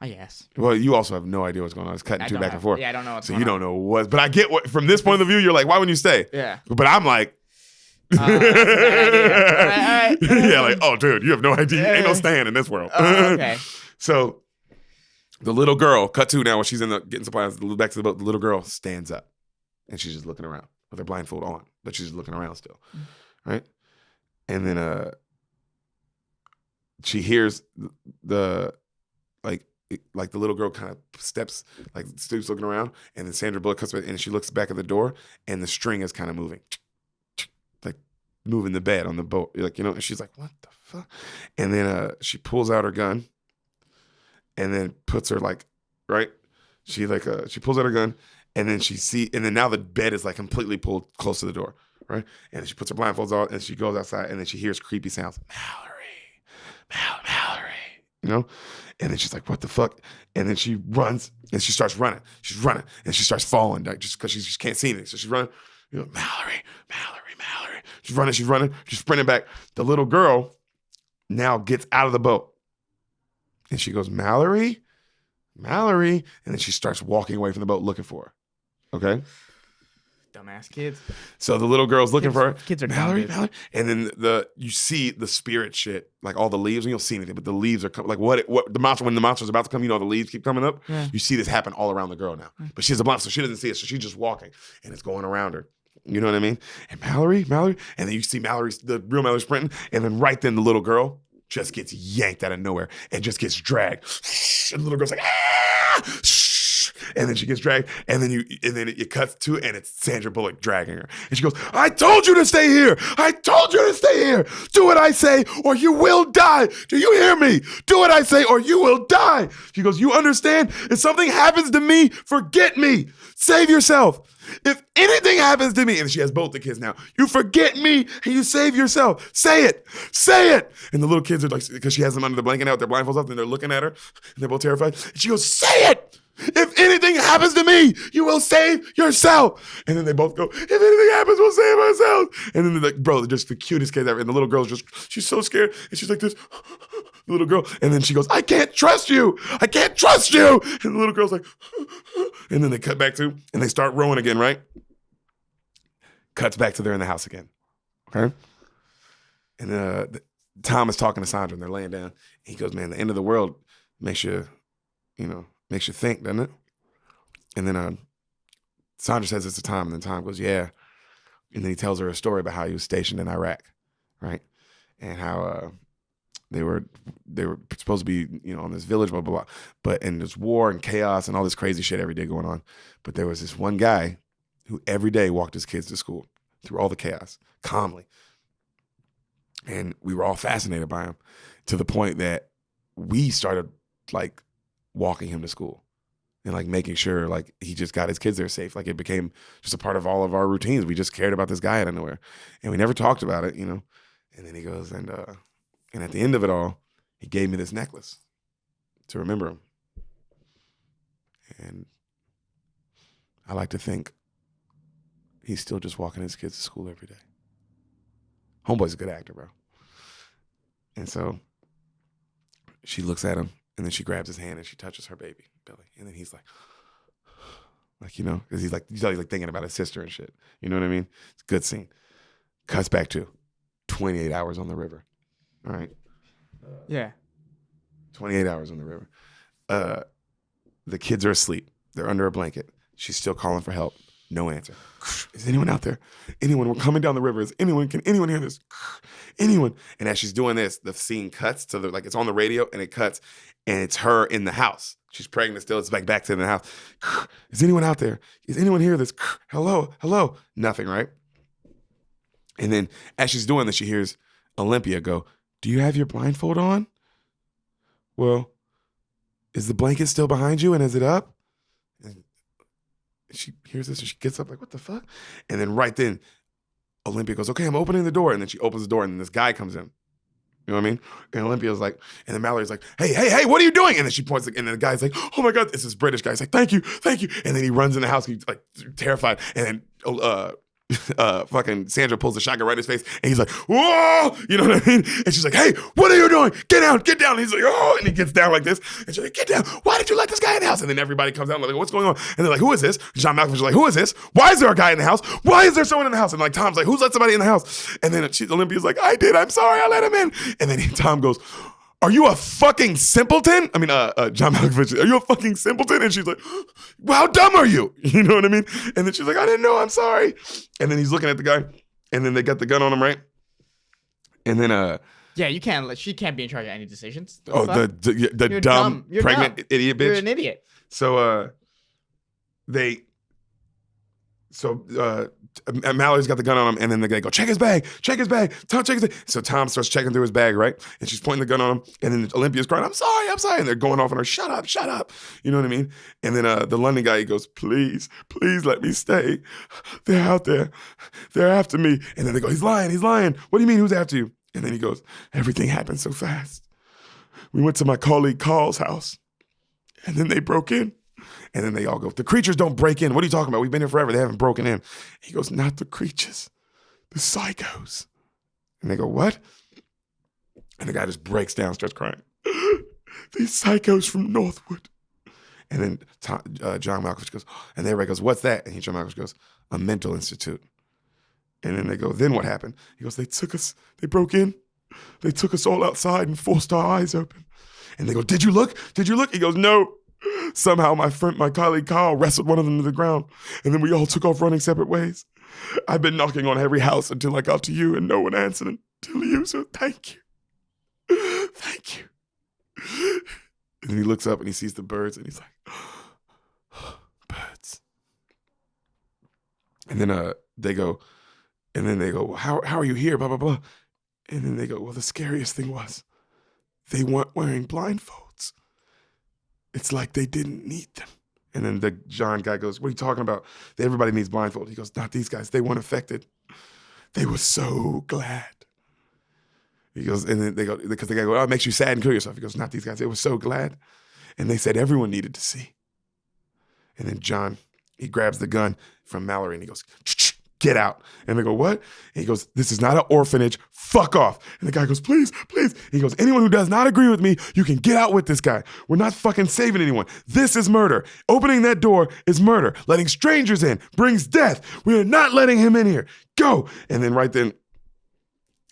I guess. Well, you also have no idea what's going on. It's cutting back and forth. Yeah, I don't know what's so going on. you don't know what. But I get what, from this point of view, you're like, why wouldn't you stay? Yeah. But I'm like... That's a bad idea. All right. Yeah, like, oh, dude, you have no idea. Ain't no staying in this world. Okay. So the little girl, cut to now when she's getting supplies, back to the boat, the little girl stands up and she's just looking around with her blindfold on, but she's just looking around still, right? And then she hears the the little girl kind of steps, like stoops looking around, and then Sandra Bullock comes back and she looks back at the door and the string is kind of moving. Like moving the bed on the boat. Like, you know, and she's like, what the fuck? And then she pulls out her gun and then puts her like, right? She pulls out her gun and then now the bed is like completely pulled close to the door, right? And she puts her blindfolds on and she goes outside and then she hears creepy sounds. Mallory, you know? And then she's like, what the fuck? And then she runs and she starts running. She's running and she starts falling like, just because she just can't see anything. So she's running, you know, Mallory. She's running, she's sprinting back. The little girl now gets out of the boat. And she goes, Mallory? And then she starts walking away from the boat looking for her. Okay? Dumbass kids. So the little girl's looking for her. Kids are Mallory. And then you see the spirit shit, like all the leaves. You don't see anything, but the leaves are coming. Like what the monster, when the monster's about to come, you know, the leaves keep coming up. Yeah. You see this happen all around the girl now. But she's a monster, so she doesn't see it. So she's just walking and it's going around her. You know what I mean? And Mallory. And then you see the real Mallory sprinting. And then right then the little girl just gets yanked out of nowhere and just gets dragged. And the little girl's like, ah! And then she gets dragged, and then it cuts to, and it's Sandra Bullock dragging her. And she goes, I told you to stay here. Do what I say, or you will die. Do you hear me? Do what I say, or you will die. She goes, you understand? If something happens to me, forget me. Save yourself. If anything happens to me, and she has both the kids now, you forget me and you save yourself. Say it. And the little kids are like, because she has them under the blanket now with their blindfolds up, and they're looking at her, and they're both terrified. And she goes, say it. If anything happens to me, you will save yourself. And then they both go, if anything happens, we'll save ourselves. And then they're like, bro, they're just the cutest kids ever. And the little girl's she's so scared. And she's like this, the little girl. And then she goes, I can't trust you. And the little girl's like, and then they cut back to, and they start rowing again, right? Cuts back to they're in the house again. Okay? And Tom is talking to Sandra, and they're laying down. He goes, man, the end of the world makes you think, doesn't it? And then Sandra says it's to Tom, and then Tom goes, yeah. And then he tells her a story about how he was stationed in Iraq, right? And how they were supposed to be, you know, on this village, blah, blah, blah. But in this war and chaos and all this crazy shit every day going on. But there was this one guy who every day walked his kids to school through all the chaos, calmly. And we were all fascinated by him to the point that we started, like, walking him to school and like making sure like he just got his kids there safe. Like it became just a part of all of our routines. We just cared about this guy out of nowhere and we never talked about it, you know? And then he goes, and at the end of it all, he gave me this necklace to remember him. And I like to think he's still just walking his kids to school every day. Homeboy's a good actor, bro. And so she looks at him, And then she grabs his hand and she touches her baby belly. And then he's like, because he's like, you tell he's like thinking about his sister and shit. You know what I mean? It's a good scene. Cuts back to 28 hours on the river. All right. Yeah. 28 hours on the river. The kids are asleep. They're under a blanket. She's still calling for help. No answer. Is anyone out there? Anyone? We're coming down the river. Can anyone hear this? Anyone? And as she's doing this, the scene cuts to like it's on the radio and it cuts and it's her in the house. She's pregnant still. It's back to the house. Is anyone out there? Is anyone hear this? Hello? Nothing, right? And then as she's doing this, she hears Olympia go, do you have your blindfold on? Well, is the blanket still behind you and is it up? And she hears this and she gets up like, what the fuck? And then right then, Olympia goes, okay, I'm opening the door. And then she opens the door and then this guy comes in. You know what I mean? And Olympia's like, and then Mallory's like, hey, what are you doing? And then she points, and then the guy's like, oh my God, it's this British guy. He's like, thank you. And then he runs in the house, he's like terrified. And then fucking Sandra pulls the shotgun right in his face, and he's like, whoa, you know what I mean? And she's like, hey, what are you doing? Get down. And he's like, oh, and he gets down like this, and she's like, get down. Why did you let this guy in the house? And then everybody comes out like, what's going on? And they're like, who is this? John Malkovich is like, who is this? Why is there a guy in the house? Why is there someone in the house? And like Tom's like, who's let somebody in the house? And then Olympia's like, I did. I'm sorry, I let him in. And then Tom goes, are you a fucking simpleton? I mean, John Malkovich, are you a fucking simpleton? And she's like, well, how dumb are you? You know what I mean? And then she's like, I didn't know, I'm sorry. And then he's looking at the guy, and then they got the gun on him, right? And then, yeah, she can't be in charge of any decisions. The dumb, pregnant idiot bitch. You're an idiot. Mallory's got the gun on him, and then the guy go, check his bag. Tom, check his bag. So Tom starts checking through his bag, right? And she's pointing the gun on him, and then Olympia's crying, I'm sorry. And they're going off on her, shut up. You know what I mean? And then the London guy, he goes, please let me stay. They're out there. They're after me. And then they go, he's lying. What do you mean, who's after you? And then he goes, everything happened so fast. We went to my colleague Carl's house, and then they broke in. And then they all go, the creatures don't break in. What are you talking about? We've been here forever. They haven't broken in. He goes, not the creatures, the psychos. And they go, what? And the guy just breaks down, starts crying. These psychos from Northwood. And then John Malkovich goes, and everybody goes, what's that? And John Malkovich goes, a mental institute. And then they go, then what happened? He goes, they broke in. They took us all outside and forced our eyes open. And they go, did you look? He goes, no. Somehow my colleague Carl wrestled one of them to the ground, and then we all took off running separate ways. I've been knocking on every house until I got to you, and no one answered until you, so thank you. Thank you. And then he looks up and he sees the birds, and he's like, birds. And then they go, well, how are you here, blah, blah, blah. And then they go, well, the scariest thing was they weren't wearing blindfolds. It's like they didn't need them. And then the John guy goes, what are you talking about? Everybody needs blindfold. He goes, not these guys. They weren't affected. They were so glad. He goes, and then they go, because the guy goes, oh, it makes you sad and kill yourself. He goes, not these guys. They were so glad. And they said everyone needed to see. And then John, he grabs the gun from Mallory and he goes, get out. And they go, what? And he goes, this is not an orphanage. Fuck off. And the guy goes, please. And he goes, anyone who does not agree with me, you can get out with this guy. We're not fucking saving anyone. This is murder. Opening that door is murder. Letting strangers in brings death. We are not letting him in here. Go. And then right then,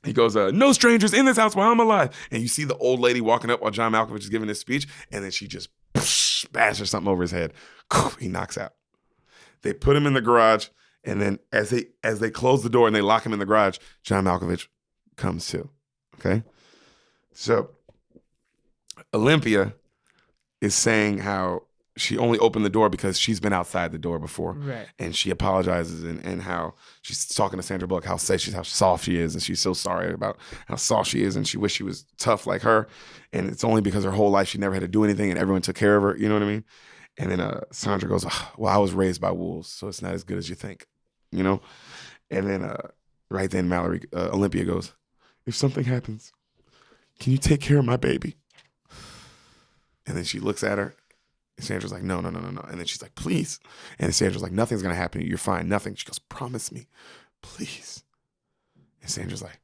he goes, no strangers in this house while I'm alive. And you see the old lady walking up while John Malkovich is giving this speech, and then she just bashes something over his head. He knocks out. They put him in the garage. And then as they close the door and they lock him in the garage, John Malkovich comes to. Okay? So Olympia is saying how she only opened the door because she's been outside the door before. Right. And she apologizes and how she's talking to Sandra Bullock, how soft she is, and she's so sorry about how soft she is, and she wished she was tough like her. And it's only because her whole life she never had to do anything and everyone took care of her. You know what I mean? And then Sandra goes, oh, well, I was raised by wolves, so it's not as good as you think, you know? And then right then Olympia goes, if something happens, can you take care of my baby? And then she looks at her, and Sandra's like, no. And then she's like, please. And Sandra's like, nothing's going to happen to you. You're fine, nothing. She goes, promise me, please. And Sandra's like,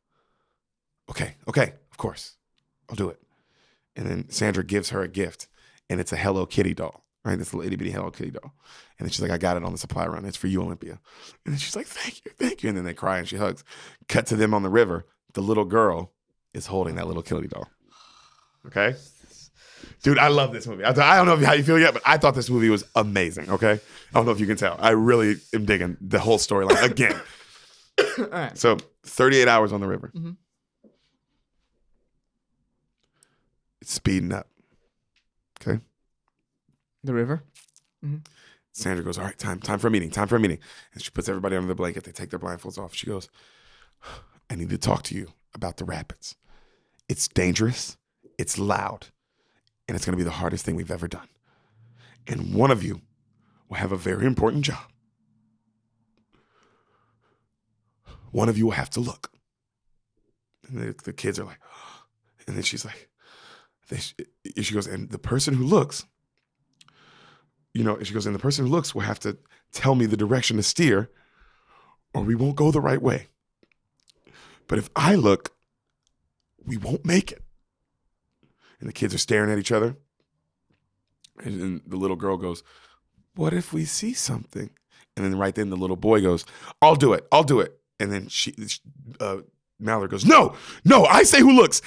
okay, of course, I'll do it. And then Sandra gives her a gift, and it's a Hello Kitty doll, right? This little itty bitty Hello Kitty doll. And then she's like, I got it on the supply run. It's for you, Olympia. And then she's like, thank you, thank you. And then they cry and she hugs. Cut to them on the river. The little girl is holding that little kitty doll. Okay? Dude, I love this movie. I don't know how you feel yet, but I thought this movie was amazing, okay? I don't know if you can tell. I really am digging the whole storyline again. All right. So 38 hours on the river. Mm-hmm. It's speeding up. Okay? The river? Mm-hmm. Sandra goes, all right, time for a meeting, And she puts everybody under the blanket. They take their blindfolds off. She goes, I need to talk to you about the rapids. It's dangerous, it's loud, and it's going to be the hardest thing we've ever done. And one of you will have a very important job. One of you will have to look. And the kids are like, and then she's like, she goes, and the person who looks, she goes, and the person who looks will have to tell me the direction to steer or we won't go the right way. But if I look, we won't make it. And the kids are staring at each other. And then the little girl goes, what if we see something? And then right then the little boy goes, I'll do it. And then Mallard goes, no, I say who looks,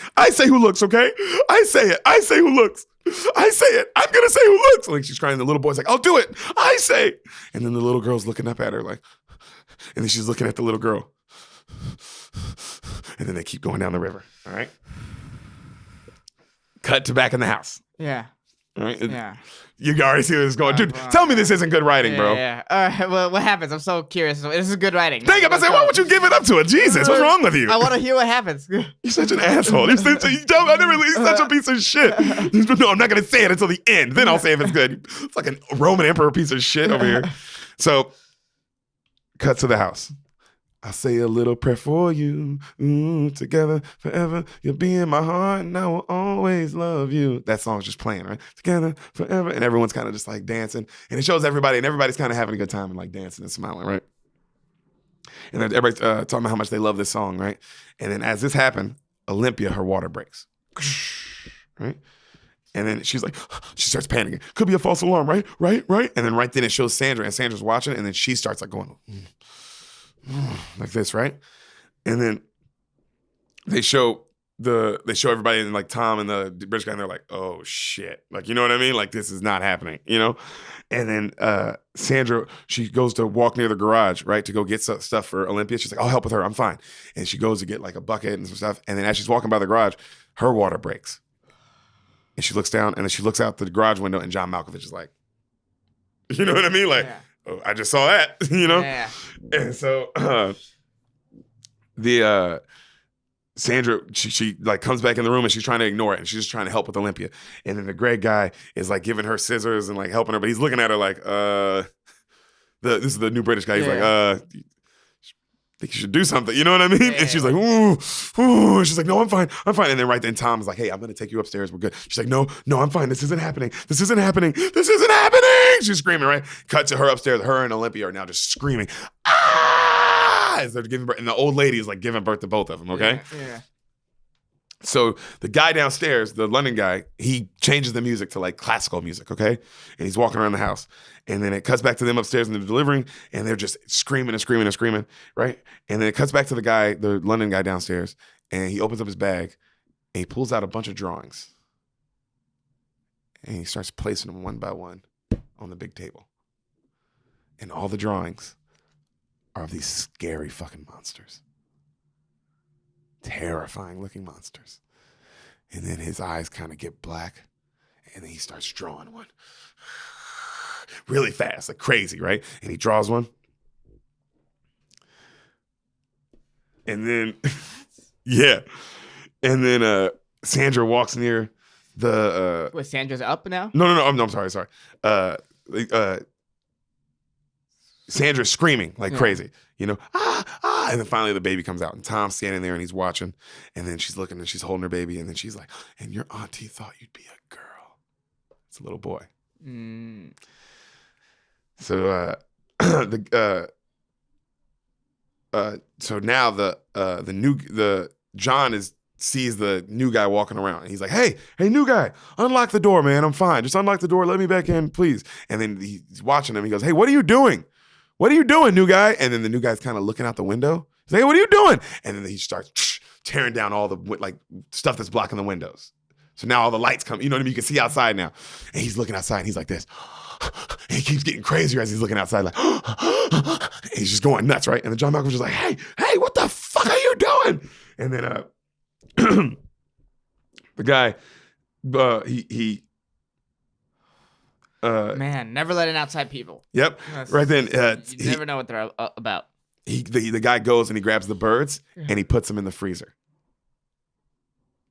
okay? I say who looks. I say it. I'm going to say who looks. Like she's crying. The little boy's like, I'll do it. I say. And then the little girl's looking up at her like, and then she's looking at the little girl. And then they keep going down the river. All right. Cut to back in the house. Yeah. All right. Yeah. You already see where this is going. Dude, tell me this isn't good writing, bro. Yeah. All right. Well, what happens? I'm so curious. This is good writing. Dang it. I say, why would you give it up to it? Jesus, what's wrong with you? I want to hear what happens. You're such an asshole. You're such a piece of shit. No, I'm not going to say it until the end. Then I'll say if it's good. It's like a Roman emperor piece of shit over here. So, cut to the house. I'll say a little prayer for you. Together forever. You'll be in my heart and I will always love you. That song's just playing, right? Together forever. And everyone's kind of just like dancing. And it shows everybody, and everybody's kind of having a good time and like dancing and smiling, right? And everybody's talking about how much they love this song, right? And then as this happened, Olympia, her water breaks. Right? And then she's like, she starts panicking. Could be a false alarm, right? And then right then it shows Sandra, and Sandra's watching it, and then she starts like going, like this, right? And then they show everybody, and like Tom and the British guy, and they're like, oh shit. Like, you know what I mean? Like, this is not happening, And then Sandra, she goes to walk near the garage, right, to go get stuff for Olympia. She's like, I'll help with her, I'm fine. And she goes to get like a bucket and some stuff. And then as she's walking by the garage, her water breaks. And she looks down, and then she looks out the garage window, and John Malkovich is like, you know what I mean? Like, yeah. Oh, I just saw that, Yeah. And so Sandra, she like comes back in the room, and she's trying to ignore it, and she's just trying to help with Olympia. And then the Greg guy is like giving her scissors and like helping her, but he's looking at her like, this is the new British guy. He's like, I think you should do something. You know what I mean? Yeah. And she's like, ooh. She's like, no, I'm fine. And then right then Tom's like, hey, I'm going to take you upstairs. We're good. She's like, no, I'm fine. This isn't happening. She's screaming, right? Cut to her upstairs. Her and Olympia are now just screaming. Ah! As they're giving birth. And the old lady is like giving birth to both of them, okay? Yeah. So the guy downstairs, the London guy, he changes the music to like classical music, okay? And he's walking around the house. And then it cuts back to them upstairs and they're delivering, and they're just screaming, right? And then it cuts back to the guy, the London guy downstairs, and he opens up his bag and he pulls out a bunch of drawings. And he starts placing them one by one on the big table. And all the drawings are of these scary fucking monsters. Terrifying looking monsters. And then his eyes kind of get black, and then he starts drawing one really fast, like crazy, right? And he draws one. And then yeah. And then Sandra walks near the Wait, Sandra's up now? No, I'm sorry. Sandra's screaming like crazy, and then finally the baby comes out, and Tom's standing there and he's watching, and then she's looking and she's holding her baby, and then she's like, and your auntie thought you'd be a girl. It's a little boy. So so now the John is sees the new guy walking around. And he's like, hey, new guy, unlock the door, man. I'm fine. Just unlock the door. Let me back in, please. And then he's watching him. He goes, hey, what are you doing? What are you doing, new guy? And then the new guy's kind of looking out the window. He's like, hey, what are you doing? And then he starts tearing down all the like stuff that's blocking the windows. So now all the lights come, you know what I mean? You can see outside now. And he's looking outside and he's like this. And he keeps getting crazier as he's looking outside, like, and he's just going nuts, right? And then John Malkovich's just like, hey, what the fuck are you doing? And then the guy, man, never let in outside people. Yep. Right then, you never know what they're about. The guy goes and he grabs the birds and he puts them in the freezer.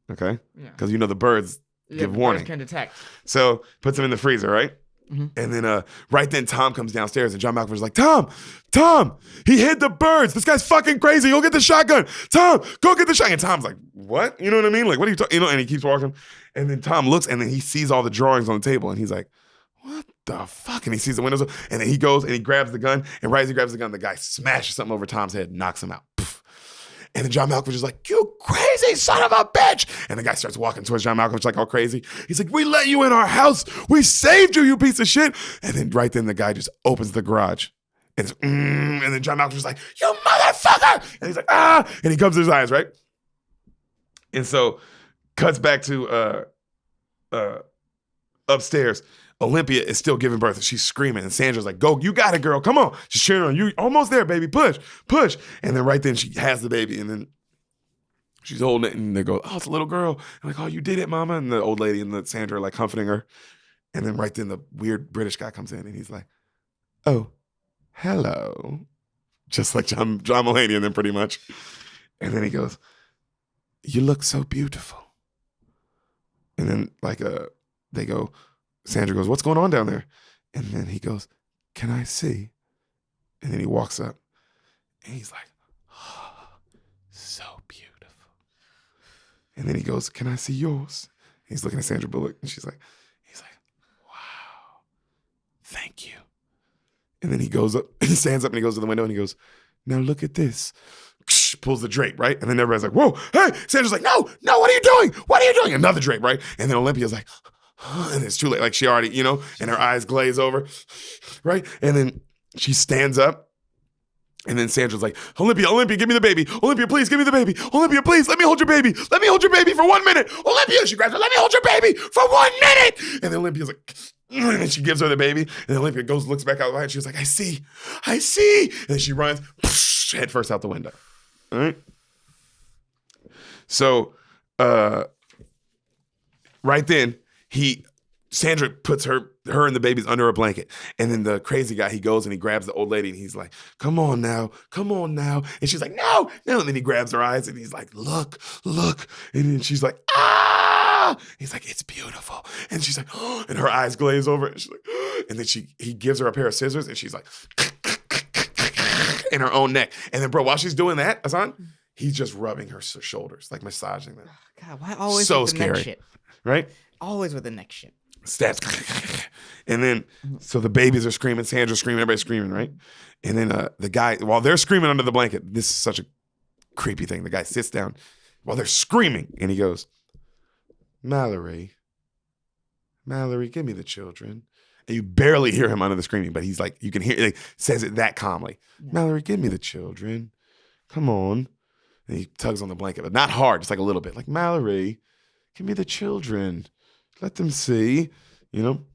Okay? Because the birds give warning. Birds can detect. So puts them in the freezer, right? Mm-hmm. And then right then Tom comes downstairs and John Malkovich's like, Tom, he hid the birds. This guy's fucking crazy. Go get the shotgun. Tom, go get the shotgun. And Tom's like, what? You know what I mean? Like, what are you talking? And he keeps walking. And then Tom looks and then he sees all the drawings on the table and he's like, what the fuck? And he sees the windows and then he goes and he grabs the gun and right as he grabs the gun, the guy smashes something over Tom's head and knocks him out. Poof. And then John Malkovich is like, you crazy son of a bitch. And the guy starts walking towards John Malkovich like all crazy. He's like, we let you in our house. We saved you, you piece of shit. And then right then the guy just opens the garage. And, and then John Malkovich is like, you motherfucker. And he's like, ah. And he comes to his eyes, right? And so cuts back to upstairs. Olympia is still giving birth and she's screaming. And Sandra's like, go, you got it, girl. Come on. She's cheering on you. Almost there, baby. Push. And then right then she has the baby and then she's holding it and they go, oh, it's a little girl. And like, oh, you did it, mama. And the old lady and the Sandra are like comforting her. And then right then the weird British guy comes in and he's like, oh, hello. Just like John Mulaney and then pretty much. And then he goes, you look so beautiful. And then like they go, Sandra goes, what's going on down there? And then he goes, can I see? And then he walks up and he's like, oh, so beautiful. And then he goes, can I see yours? He's looking at Sandra Bullock and he's like, wow, thank you. And then he goes up, he stands up and he goes to the window and he goes, now look at this. Pulls the drape, right? And then everybody's like, whoa, hey. Sandra's like, no, what are you doing? What are you doing? Another drape, right? And then Olympia's like, and it's too late. Like she already, and her eyes glaze over, right? And then she stands up and then Sandra's like, Olympia, give me the baby. Olympia, please give me the baby. Olympia, please, let me hold your baby. Let me hold your baby for 1 minute. Olympia, she grabs her, let me hold your baby for 1 minute. And then Olympia's like, and then she gives her the baby. And then Olympia looks back out the light. She's like, I see. And then she runs head first out the window. All right? So, right then, Sandra puts her and the babies under a blanket. And then the crazy guy, he goes and he grabs the old lady and he's like, come on now. And she's like, no. And then he grabs her eyes and he's like, look. And then she's like, ah. He's like, it's beautiful. And she's like, oh, and her eyes glaze over. And she's like, oh. And then he gives her a pair of scissors and she's like, in her own neck. And then, bro, while she's doing that, Hassan, he's just rubbing her shoulders, like massaging them. God, why always so with the scary, neck shit? Right? Always with the neck shit. Stabs. And then, so the babies are screaming, Sandra's screaming, everybody's screaming, right? And then the guy, while they're screaming under the blanket, this is such a creepy thing. The guy sits down while they're screaming and he goes, Mallory, give me the children. And you barely hear him under the screaming, but he's like, you can hear, like, says it that calmly. Yeah. Mallory, give me the children. Come on. And he tugs on the blanket, but not hard, just like a little bit. Like, Mallory, give me the children. Let them see, And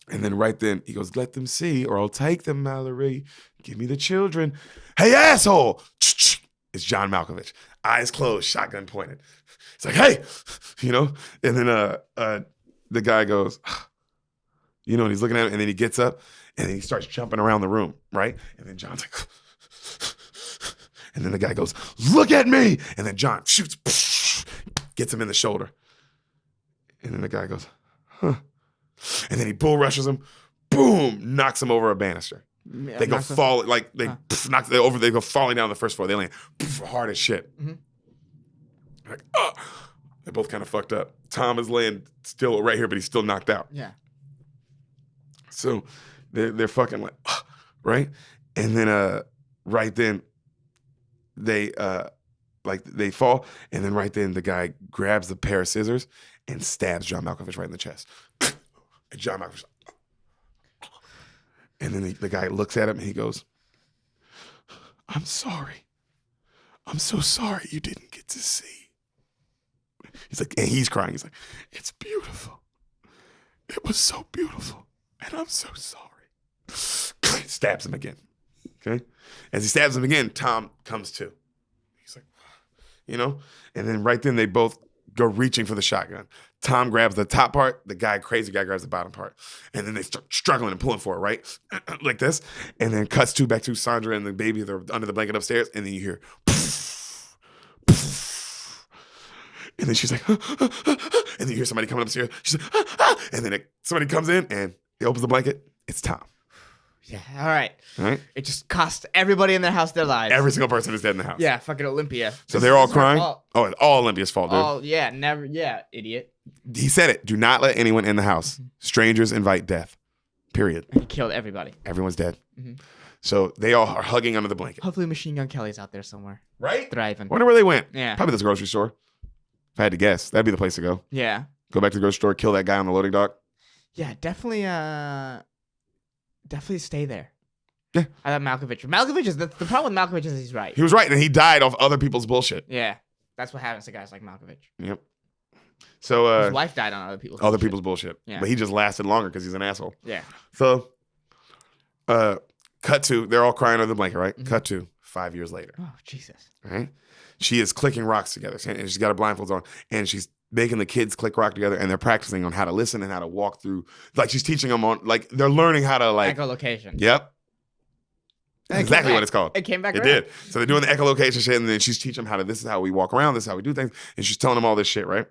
then right then he goes, let them see, or I'll take them, Mallory. Give me the children. Hey, asshole. It's John Malkovich. Eyes closed, shotgun pointed. It's like, hey, And then the guy goes, and he's looking at him, and then he gets up, and then he starts jumping around the room, right? And then John's like, and then the guy goes, look at me! And then John shoots, gets him in the shoulder. And then the guy goes, huh. And then he bull rushes him, boom, knocks him over a banister. Yeah, they go fall, like, they go falling down the first floor. They land hard as shit. Mm-hmm. Like, oh! They're both kind of fucked up. Tom is laying still right here, but he's still knocked out. Yeah. So they're fucking like, right? And then right then they like they fall, and then right then the guy grabs the pair of scissors and stabs John Malkovich right in the chest. And John Malkovich, and then the guy looks at him and he goes, "I'm sorry. I'm so sorry you didn't get to see." He's like, and he's crying. He's like, "It's beautiful. It was so beautiful, and I'm so sorry." Stabs him again. Okay, as he stabs him again, Tom comes to. He's like, you know, and then right then they both go reaching for the shotgun. Tom grabs the top part, the crazy guy grabs the bottom part. And then they start struggling and pulling for it, right? Like this. And then cuts back to Sandra and the baby, they're under the blanket upstairs, and then you hear poof, poof. And then she's like, and then you hear somebody coming upstairs. She's like, and then somebody comes in and he opens the blanket. It's Tom. Yeah, all right. All right. It just cost everybody in their house their lives. Every single person is dead in the house. Yeah, fucking Olympia. So they're all crying. Oh, it's all Olympia's fault, dude. Oh, yeah, never. Yeah, idiot. He said it. Do not let anyone in the house. Strangers invite death. Period. He killed everybody. Everyone's dead. So they all are hugging under the blanket. Hopefully Machine Gun Kelly's out there somewhere. Right? Thriving. Wonder where they went. Yeah. Probably this grocery store. If I had to guess, that'd be the place to go. Yeah. Go back to the grocery store, kill that guy on the loading dock. Yeah, definitely stay there. Yeah. I thought Malkovich is the problem with Malkovich is he's right. He was right, and he died off other people's bullshit. Yeah. That's what happens to guys like Malkovich. Yep. So his wife died on other people's bullshit. Yeah. But he just lasted longer because he's an asshole. Yeah. So cut to, they're all crying under the blanket, right? Cut to 5 years later. Oh, Jesus. Right? She is clicking rocks together, and she's got her blindfolds on, and she's making the kids click rock together, and they're practicing on how to listen and how to walk through. Like, she's teaching them on, like, they're learning how to, like... Echolocation. Yep. That's exactly what it's called. It came back It around. did. So they're doing the echolocation shit, and then she's teaching them how to, this is how we walk around, this is how we do things, and she's telling them all this shit, right?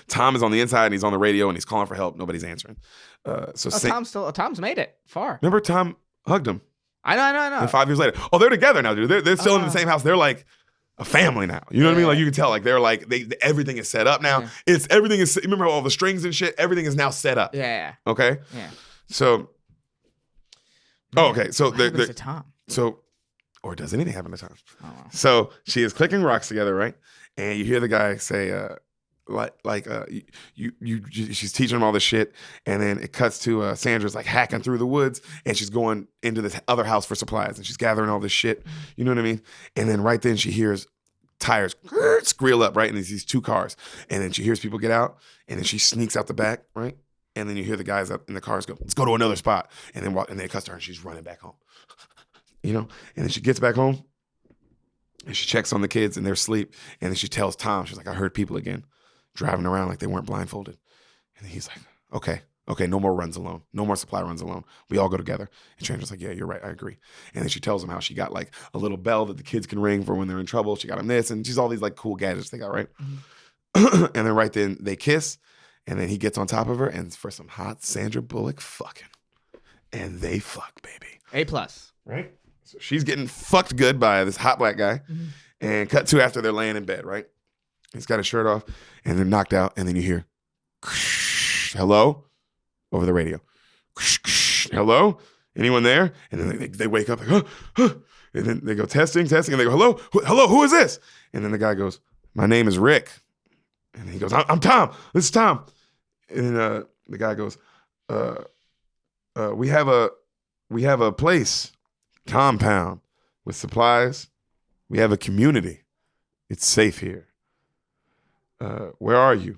Tom is on the inside, and he's on the radio, and he's calling for help. Nobody's answering. Tom's made it far. Remember Tom hugged him? I know. And 5 years later. Oh, they're together now, dude. They're still in the same house. They're like a family now. You know what I mean? Like, you can tell, like, they're like, everything is set up now. Yeah. Everything is, remember all the strings and shit? Everything is now set up. Yeah. Okay? Yeah. So, okay. So, what happens to Tom? Or does anything happen to Tom? Oh, wow. So, she is clicking rocks together, right? And you hear the guy say, she's teaching him all this shit, and then it cuts to Sandra's like hacking through the woods, and she's going into this other house for supplies, and she's gathering all this shit. You know what I mean? And then right then she hears tires squeal up, right? And there's these two cars, and then she hears people get out, and then she sneaks out the back, right? And then you hear the guys up in the cars go, "Let's go to another spot," and then it cuts to her, and she's running back home. You know? And then she gets back home, and she checks on the kids, and they're asleep, and then she tells Tom, she's like, "I heard people again." Driving around like they weren't blindfolded. And he's like, okay, no more runs alone. No more supply runs alone. We all go together. And Chandra's like, yeah, you're right. I agree. And then she tells him how she got like a little bell that the kids can ring for when they're in trouble. She got him this, and she's all these like cool gadgets they got, right? And then right then they kiss, and then he gets on top of her, and for some hot Sandra Bullock fucking. And they fuck, baby. A+. Right? So she's getting fucked good by this hot black guy. And cut to after they're laying in bed, right? He's got his shirt off, and they're knocked out, and then you hear, hello? Over the radio. Hello? Anyone there? And then they wake up, like, and then they go, testing, and they go, hello, who is this? And then the guy goes, my name is Rick. And he goes, I'm Tom. This is Tom. And then the guy goes, we have a place, compound, with supplies. We have a community. It's safe here. Where are you?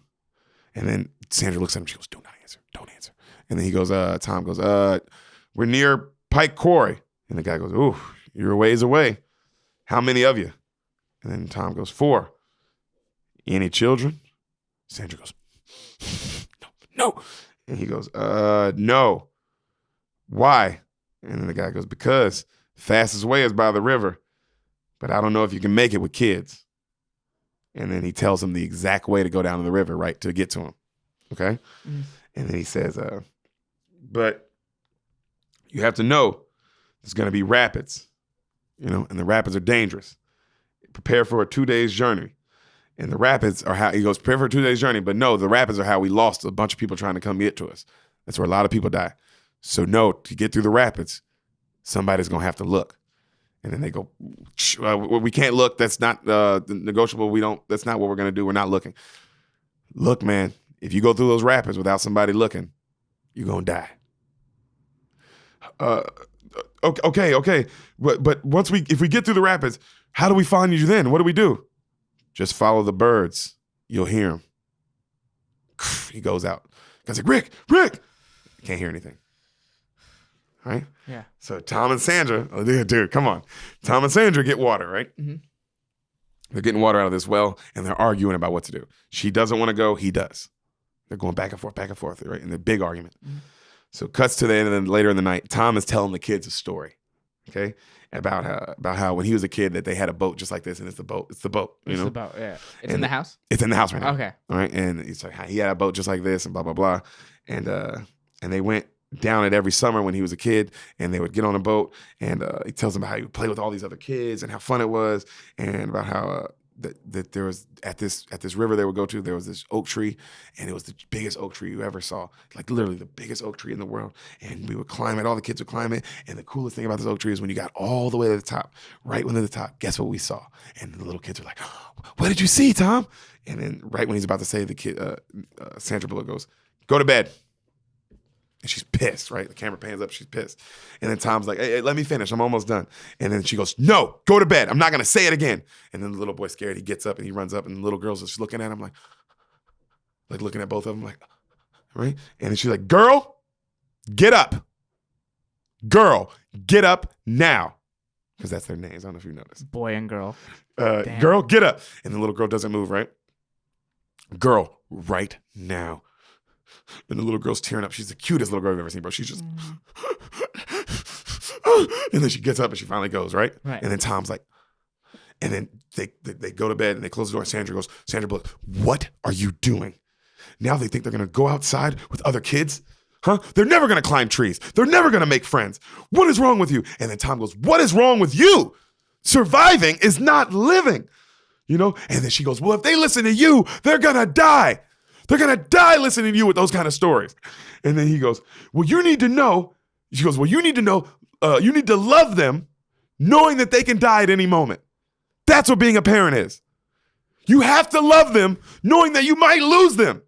And then Sandra looks at him. She goes, don't answer. And then he goes, Tom goes, we're near Pike Quarry. And the guy goes, ooh, you're a ways away. How many of you? And then Tom goes, 4. Any children? Sandra goes, no. And he goes, no. Why? And then the guy goes, because fastest way is by the river, but I don't know if you can make it with kids. And then he tells him the exact way to go down to the river, right, to get to him. Okay? And then he says, but you have to know there's going to be rapids, you know, and the rapids are dangerous. Prepare for a 2 days journey. And the rapids are how, he goes, prepare for a 2 days journey, but no, the rapids are how we lost a bunch of people trying to come get to us. That's where a lot of people die. So no, to get through the rapids, somebody's going to have to look. And then they go, we can't look. That's not negotiable. That's not what we're going to do. We're not looking. Look, man, if you go through those rapids without somebody looking, you're going to die. Okay. But if we get through the rapids, how do we find you then? What do we do? Just follow the birds. You'll hear them. He goes out. Guy's like, Rick. Can't hear anything. Right? Yeah. So Tom and Sandra, dude, come on. Tom and Sandra get water, right? Mm-hmm. They're getting water out of this well, and they're arguing about what to do. She doesn't want to go. He does. They're going back and forth, right? In the big argument. Mm-hmm. So cuts to the end, and then later in the night, Tom is telling the kids a story, okay, about how when he was a kid that they had a boat just like this, and it's the boat. You know? The boat, yeah. It's in the house? It's in the house right now. Okay. All right, and he's like, he had a boat just like this, and blah, blah, blah. And they went down it every summer when he was a kid, and they would get on a boat, and he tells them about how he would play with all these other kids and how fun it was, and about how that there was at this river they would go to, there was this oak tree, and it was the biggest oak tree you ever saw, like literally the biggest oak tree in the world. And we would climb it, all the kids would climb it, and the coolest thing about this oak tree is when you got all the way to the top, right when to the top, guess what we saw? And the little kids were like, what did you see, Tom? And then right when he's about to say, the kid, Sandra Bullock goes, go to bed. And she's pissed, right? The camera pans up, she's pissed. And then Tom's like, hey, let me finish. I'm almost done. And then she goes, no, go to bed. I'm not going to say it again. And then the little boy's scared. He gets up and he runs up, and the little girl's just looking at him like looking at both of them like, right? And then she's like, girl, get up. Girl, get up now. Because that's their names. I don't know if you noticed. Boy and girl. Girl, get up. And the little girl doesn't move, right? Girl, right now. And the little girl's tearing up. She's the cutest little girl I've ever seen, bro. She's just... And then she gets up and she finally goes, right? And then Tom's like... And then they go to bed and they close the door. And Sandra goes, Sandra Bullock, what are you doing? Now they think they're going to go outside with other kids? Huh? They're never going to climb trees. They're never going to make friends. What is wrong with you? And then Tom goes, what is wrong with you? Surviving is not living. You know? And then she goes, well, if they listen to you, they're going to die. They're going to die listening to you with those kind of stories. And then he goes, well, you need to know. She goes, well, you need to know. You need to love them knowing that they can die at any moment. That's what being a parent is. You have to love them knowing that you might lose them.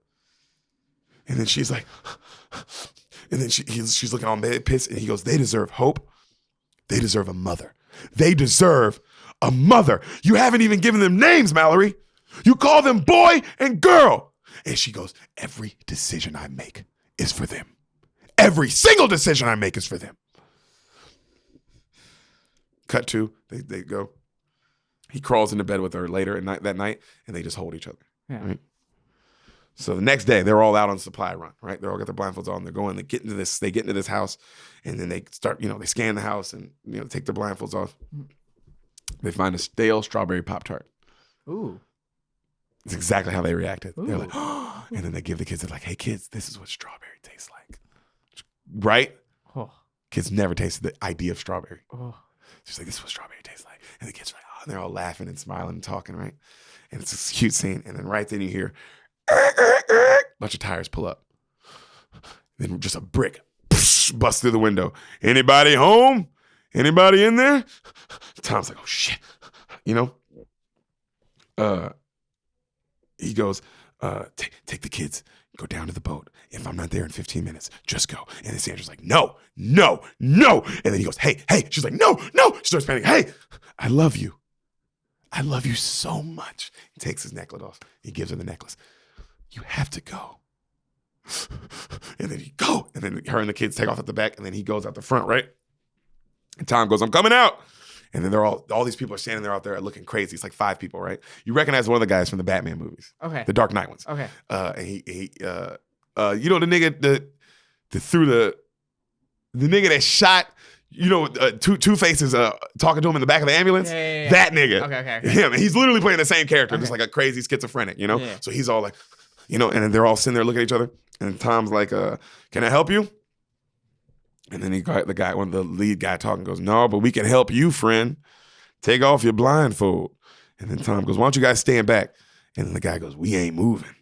And then she's like, and then she's looking all pissed. And he goes, they deserve hope. They deserve a mother. They deserve a mother. You haven't even given them names, Mallory. You call them boy and girl. And she goes, every decision I make is for them. Every single decision I make is for them. Cut to, they go. He crawls into bed with her later that night, and they just hold each other. Yeah. Right? So the next day, they're all out on supply run, right? They all got their blindfolds on. They're going, they get into this house, and then they start, they scan the house and, take their blindfolds off. They find a stale strawberry Pop-Tart. Ooh. It's exactly how they reacted. Ooh. They're like, oh, and then they give the kids, they're like, hey, kids, this is what strawberry tastes like. Right? Oh. Kids never tasted the idea of strawberry. Oh. She's like, this is what strawberry tastes like. And the kids are like, oh, and they're all laughing and smiling and talking, right? And it's this cute scene. And then right then you hear, bunch of tires pull up. Then just a brick busts through the window. Anybody home? Anybody in there? Tom's like, oh, shit. He goes, take the kids, go down to the boat. If I'm not there in 15 minutes, just go. And then Sandra's like, no. And then he goes, hey. She's like, no. She starts panicking. Hey, I love you. I love you so much. He takes his necklace off. He gives her the necklace. You have to go. And then he go. And then her and the kids take off at the back. And then he goes out the front, right? And Tom goes, I'm coming out. And then all these people are standing there out there looking crazy. It's like 5 people, right? You recognize one of the guys from the Batman movies. Okay. The Dark Knight ones. Okay. And he the nigga that threw the nigga that shot, Two Faces talking to him in the back of the ambulance. Yeah. That nigga. Okay. Him. And he's literally playing the same character, just like a crazy schizophrenic, Yeah. So he's all like, and then they're all sitting there looking at each other. And Tom's like, can I help you? And then the lead guy talking goes, no, but we can help you, friend. Take off your blindfold. And then Tom goes, why don't you guys stand back? And then the guy goes, we ain't moving.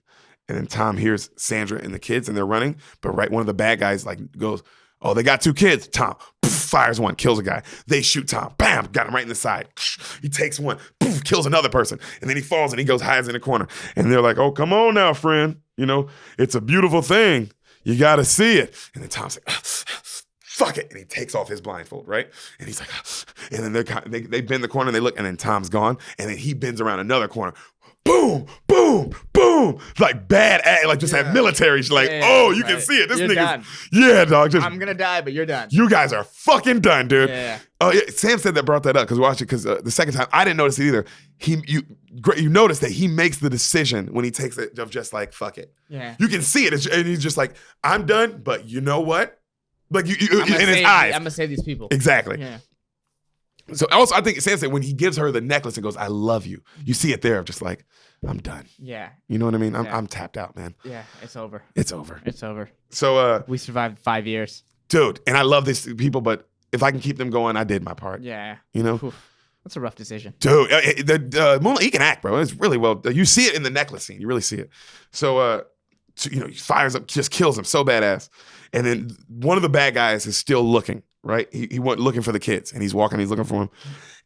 And then Tom hears Sandra and the kids and they're running. But one of the bad guys goes, Oh, they got 2 kids. Tom fires one, kills a guy. They shoot Tom. Bam, got him right in the side. He takes one, kills another person. And then he falls and he goes hides in the corner. And they're like, oh, come on now, friend. You know, it's a beautiful thing. You got to see it. And then Tom's like, fuck it. And he takes off his blindfold, right? And he's like, and then they bend the corner and they look, and then Tom's gone. And then he bends around another corner. Boom, boom, boom. Like bad, like just that military. Like, oh, you can see it. This nigga's, yeah, dog. Just, I'm going to die, but you're done. You guys are fucking done, dude. Yeah. Oh, yeah. Sam said that, brought that up because watch it, because the second time, I didn't notice it either. You notice that he makes the decision when he takes it of just like, fuck it. Yeah. You can see it. And he's just like, I'm done, but you know what? Like, in his eyes. I'm going to save these people. Exactly. Yeah. So also, I think Sam said when he gives her the necklace and goes, I love you. You see it there of just like, I'm done. Yeah. You know what I mean? I'm tapped out, man. Yeah, it's over. It's over. It's over. So we survived 5 years. Dude, and I love these people, but if I can keep them going, I did my part. Yeah. You know? Oof. That's a rough decision. Dude, the Moonlight, he can act, bro. It's really well. You see it in the necklace scene. You really see it. So, he fires up, just kills him. So badass. And then one of the bad guys is still looking, right? He went looking for the kids, and he's walking, he's looking for them.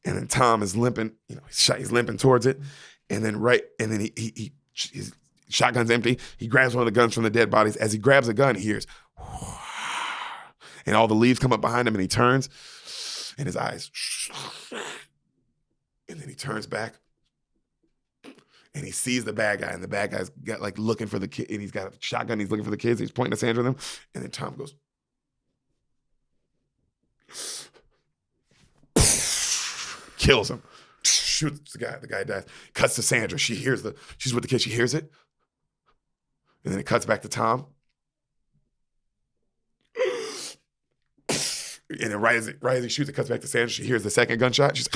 And then Tom is limping, he's limping towards it. And then his shotgun's empty. He grabs one of the guns from the dead bodies. As he grabs a gun, he hears, and all the leaves come up behind him, and he turns, and his eyes, and then he turns back, and he sees the bad guy, and the bad guy's got like looking for the kid, and he's got a shotgun, he's looking for the kids, he's pointing at Sandra and them, and then Tom goes, kills him. Shoots the guy dies. Cuts to Sandra. She's with the kid, she hears it. And then it cuts back to Tom. And then right as he shoots, it cuts back to Sandra. She hears the second gunshot. She's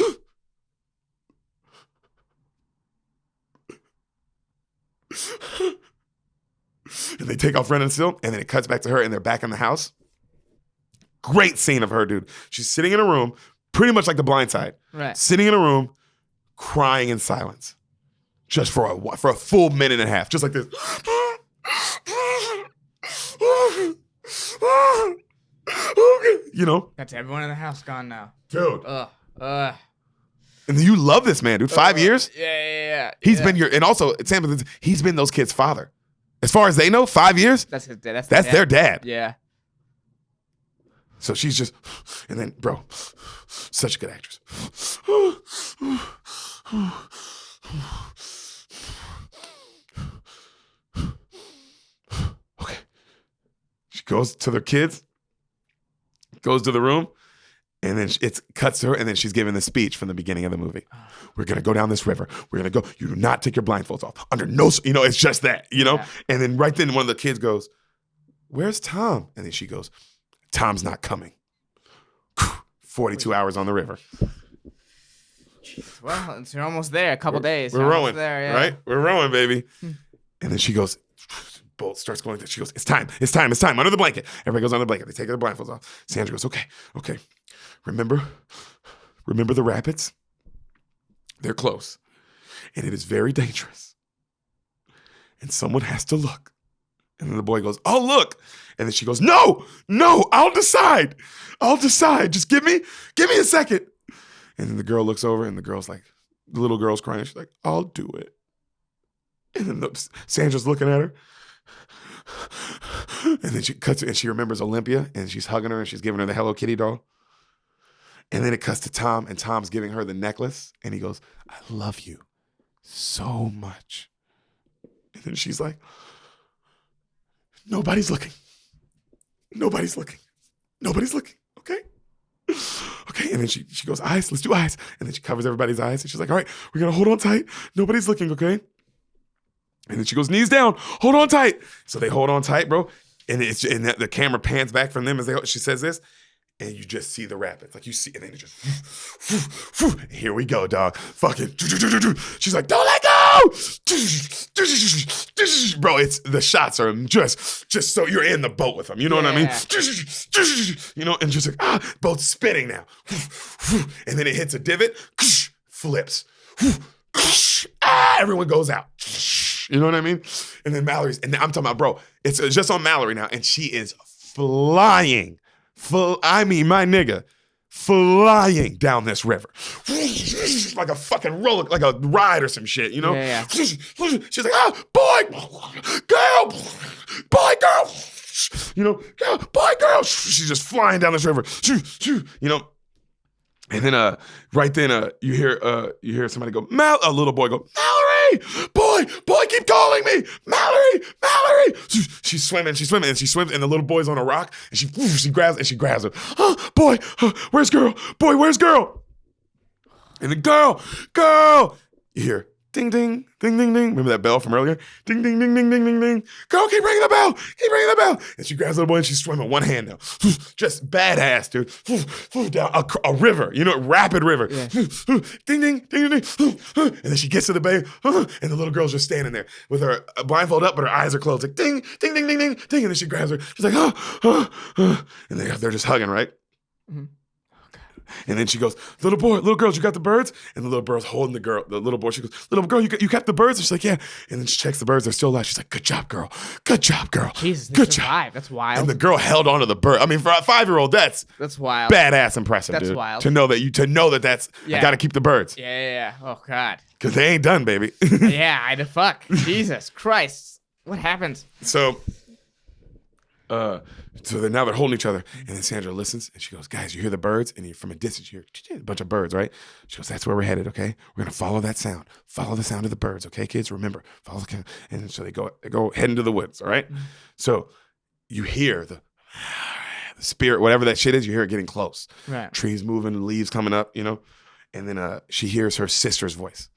and they take off running still, and then it cuts back to her, and they're back in the house. Great scene of her, dude. She's sitting in a room, pretty much like The Blind Side. Right. Sitting in a room, crying in silence, just for a full minute and a half, just like this. That's everyone in the house gone now, dude. And then you love this man, dude. 5 years. Yeah. He's been and also Sam, he's been those kids' father. As far as they know, 5 years. That's his dad. That's their dad. Yeah. So she's just, and then, bro, such a good actress. Okay. She goes to the kids, goes to the room, and then it cuts to her, and then she's giving the speech from the beginning of the movie. We're going to go down this river. We're going to go. You do not take your blindfolds off. Under no, it's just that, Yeah. And then right then one of the kids goes, where's Tom? And then she goes, Tom's not coming. 42 hours on the river. Well, you're almost there. A couple days. We're rowing, there, yeah. right? We're rowing, baby. And then she goes, boat starts going. She goes, it's time. Under the blanket. Everybody goes under the blanket. They take their blindfolds off. Sandra goes, okay. Remember the rapids? They're close. And it is very dangerous. And someone has to look. And then the boy goes, I'll look. And then she goes, no, I'll decide. Just give me a second. And then the girl looks over, and the little girl's crying. She's like, I'll do it. And then Sandra's looking at her. And then she cuts it, and she remembers Olympia, and she's hugging her, and she's giving her the Hello Kitty doll. And then it cuts to Tom, and Tom's giving her the necklace, and he goes, I love you so much. And then she's like, Nobody's looking. Okay. And then she goes, eyes, let's do eyes. And then she covers everybody's eyes. And she's like, all right, we're going to hold on tight. Nobody's looking, okay? And then she goes, knees down, hold on tight. So they hold on tight, bro. And the camera pans back from them as she says this. And you just see the rapids. Like you see, and then it just, here we go, dog. Fucking, she's like, don't let go! Bro, the shots are just so you're in the boat with them. You know what I mean? And just like, boat's spinning now. And then it hits a divot, flips. Everyone goes out. You know what I mean? And then Mallory's, and I'm talking about, bro, it's just on Mallory now, and she is flying I mean, my nigga, flying down this river. Like a fucking roller, like a ride or some shit, you know? Yeah. She's like, boy, girl, boy, girl. You know, boy, girl. She's just flying down this river. You know? And then right then you hear somebody go, a little boy go, Mallory, boy, keep calling me, Mallory. She's swimming, and she swims, and the little boy's on a rock, and she grabs him. Boy, where's girl? Boy, where's girl? And the girl, you hear ding, ding, ding, ding, ding. Remember that bell from earlier? Ding, ding, ding, ding, ding, ding, ding. Girl, keep ringing the bell. And she grabs the little boy and she's swimming one hand now. Just badass, dude. Down a river, rapid river. Yeah. Ding, ding, ding, ding, ding. And then she gets to the bay, and the little girl's just standing there with her blindfold up, but her eyes are closed. Like ding, ding, ding, ding, ding, ding. And then she grabs her. She's like, and they're just hugging, right? Mm-hmm. And then she goes, little girls, you got the birds? And the little girl's holding the little boy. She goes, little girl, you kept the birds? And she's like, yeah. And then she checks the birds. They're still alive. She's like, good job, girl. Jesus, good job. That's wild. And the girl held onto the bird. I mean, for a 5-year-old, that's wild. Badass impressive, that's dude. Wild. To know that's, yeah. I got to keep the birds. Yeah. Oh, God. Because they ain't done, baby. Yeah, fuck. Jesus Christ. What happens? So they're holding each other, and then Sandra listens, and she goes, guys, you hear the birds? And from a distance, you hear a bunch of birds, right? She goes, that's where we're headed, okay? We're going to follow that sound. Follow the sound of the birds, okay, kids? Remember, follow the sound. And so they go head into the woods, all right? Mm-hmm. So you hear the spirit, whatever that shit is, you hear it getting close. Right. Trees moving, leaves coming up, And then she hears her sister's voice,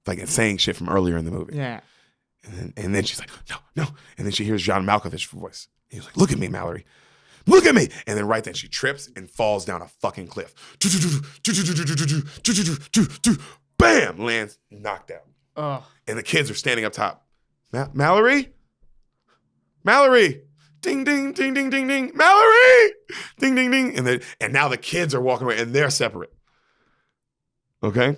like it's saying shit from earlier in the movie. Yeah. And then she's like, no. And then she hears John Malkovich's voice. He's like, look at me, Mallory. Look at me. And then right then she trips and falls down a fucking cliff. Bam! Lands knocked out. Oh. And the kids are standing up top. Mallory? Mallory! Ding, ding, ding, ding, ding, ding. Mallory! Ding, ding, ding. And now the kids are walking away and they're separate. Okay?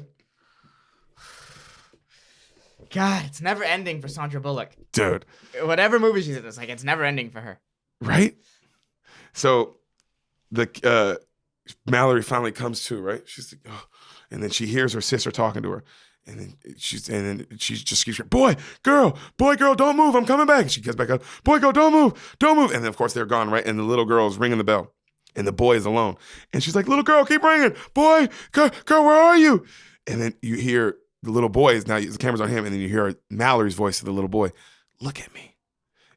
God, it's never ending for Sandra Bullock. Dude. Whatever movie she's in, it's never ending for her. Right? So the Mallory finally comes to, right? She's like, oh. And then she hears her sister talking to her. And then she just keeps, boy, girl, don't move. I'm coming back. And she gets back up. Boy, girl, don't move. And then, of course, they're gone, right? And the little girl's ringing the bell. And the boy is alone. And she's like, little girl, keep ringing. Boy, girl, where are you? And then you hear the little boy, now the camera's on him, and then you hear Mallory's voice to the little boy, look at me.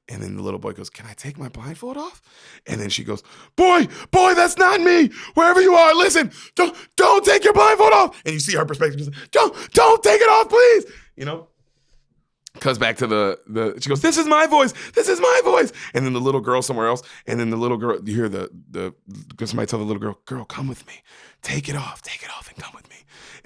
And then the little boy goes, can I take my blindfold off? And then she goes, boy, that's not me. Wherever you are, listen, don't take your blindfold off. And you see her perspective, she's like, don't take it off, please. Comes back to she goes, this is my voice. And then the little girl somewhere else. And then the little girl, you hear somebody tell the little girl, come with me. Take it off and come with me.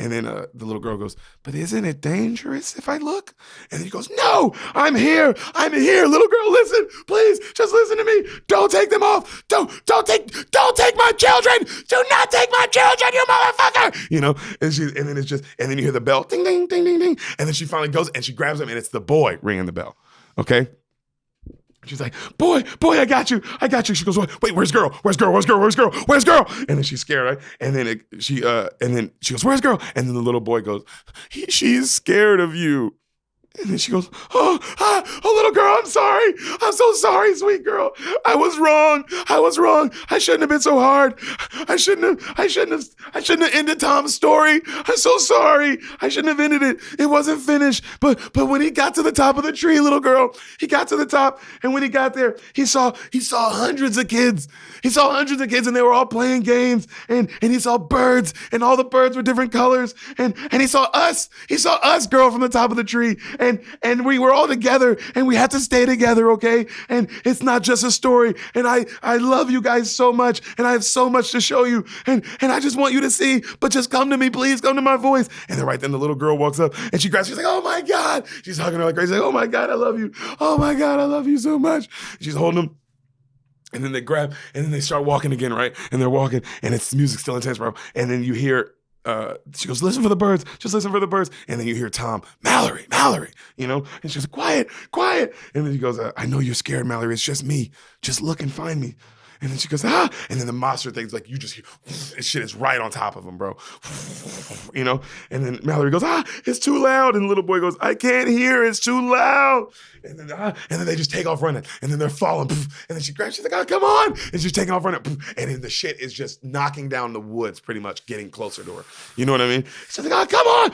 And then the little girl goes, but isn't it dangerous if I look? And then he goes, no, I'm here. Little girl, listen, please, just listen to me. Don't take them off. Don't take my children. Do not take my children, you motherfucker. And then you hear the bell, ding, ding, ding, ding, ding. And then she finally goes and she grabs him and it's the boy ringing the bell. Okay? She's like, boy, I got you. She goes, wait, where's girl? And then she's scared, right? And then she goes, where's girl? And then the little boy goes, she's scared of you. And then she goes, oh, little girl, I'm sorry. I'm so sorry, sweet girl. I was wrong. I shouldn't have been so hard. I shouldn't have ended Tom's story. I'm so sorry. I shouldn't have ended it. It wasn't finished. But when he got to the top of the tree, little girl, he got to the top. And when he got there, he saw hundreds of kids. And they were all playing games. And he saw birds and all the birds were different colors. And he saw us. Girl, from the top of the tree. And we were all together and we had to stay together, okay? And it's not just a story. And I love you guys so much and I have so much to show you. And I just want you to see, but just come to me, please, come to my voice. And then right then the little girl walks up and she's like, oh my God. She's hugging her like crazy, like, oh my God, I love you. Oh my God, I love you so much. She's holding him. And then they grab, and then they start walking again, right? And they're walking, and it's music's still intense, bro. And then you hear, she goes, listen for the birds, just listen for the birds. And then you hear Tom, Mallory, and she's like, quiet. And then he goes, I know you're scared, Mallory, it's just me. Just look and find me. And then she goes, ah. And then the monster thing's like, you just hear, and shit is right on top of him, bro. You know? And then Mallory goes, ah, it's too loud. And the little boy goes, I can't hear, it's too loud. And then they just take off running. And then they're falling. And then she grabs, she's like, oh, come on. And she's taking off running. And then the shit is just knocking down the woods, pretty much getting closer to her. You know what I mean? She's like, oh, come on.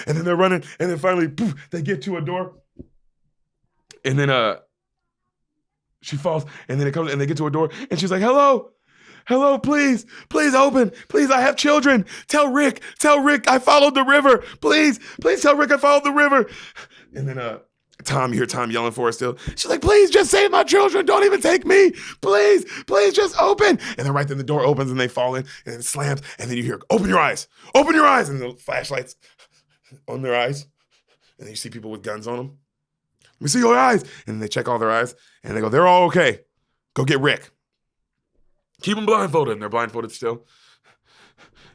And then they're running. And then finally, they get to a door. And then she falls. And then it comes, and they get to a door. And she's like, hello, please open. Please, I have children. Tell Rick, I followed the river. Please tell Rick I followed the river. And then you hear Tom yelling for her still. She's like, please just save my children. Don't even take me. Please just open. And then right then the door opens and they fall in and it slams. And then you hear, open your eyes. And the flashlights on their eyes. And then you see people with guns on them. Let me see your eyes. And then they check all their eyes and they go, they're all okay. Go get Rick. Keep them blindfolded. And they're blindfolded still.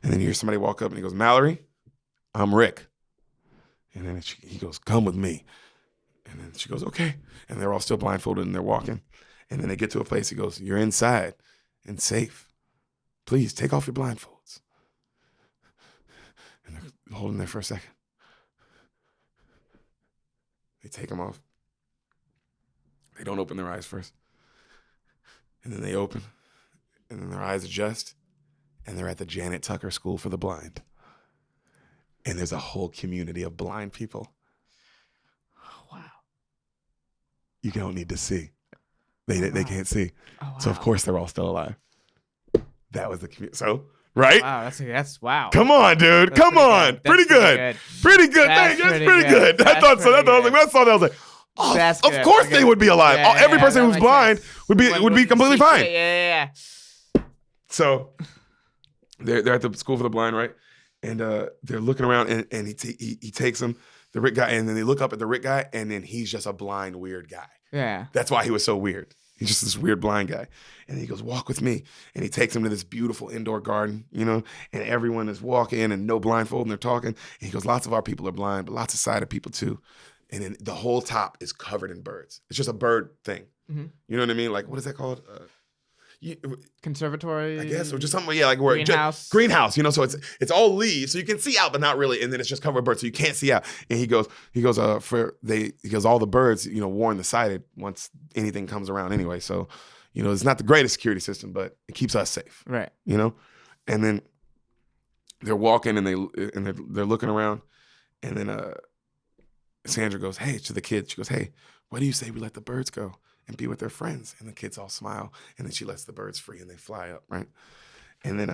And then you hear somebody walk up and he goes, Mallory, I'm Rick. And then he goes, come with me. And then she goes, okay. And they're all still blindfolded and they're walking. And then they get to a place. He goes, you're inside and safe. Please take off your blindfolds. And they're holding there for a second. They take them off. They don't open their eyes first. And then they open. And then their eyes adjust. And they're at the Janet Tucker School for the Blind. And there's a whole community of blind people. Wow. You don't need to see. They can't see. Oh, wow. So of course they're all still alive. That was the community. So, right? Wow, that's wow. Come on, dude. That's Come on. Pretty good. Pretty good. That's pretty good. I thought so. I saw that. I was like, oh, of course they would be alive. Every person who's blind would be completely fine. Yeah. So they're at the school for the blind, right? And they're looking around, and he takes them, the Rick guy, and then they look up at the Rick guy, and then he's just a blind, weird guy. Yeah. That's why he was so weird. He's just this weird blind guy. And he goes, walk with me. And he takes him to this beautiful indoor garden, you know, and everyone is walking and no blindfold, and they're talking. And he goes, lots of our people are blind, but lots of sighted people too. And then the whole top is covered in birds. It's just a bird thing. Mm-hmm. You know what I mean? Like, what is that called? Conservatory, I guess, or just something, yeah, like where greenhouse, you know. So it's all leaves, so you can see out, but not really. And then it's just covered with birds, so you can't see out. And he goes, all the birds, you know, warn the sighted once anything comes around anyway. So, you know, it's not the greatest security system, but it keeps us safe, right? You know. And then they're walking and they're looking around, and then Sandra goes, hey, to the kids, she goes, hey, what do you say we let the birds go and be with their friends? And the kids all smile. And then she lets the birds free and they fly up, right? And then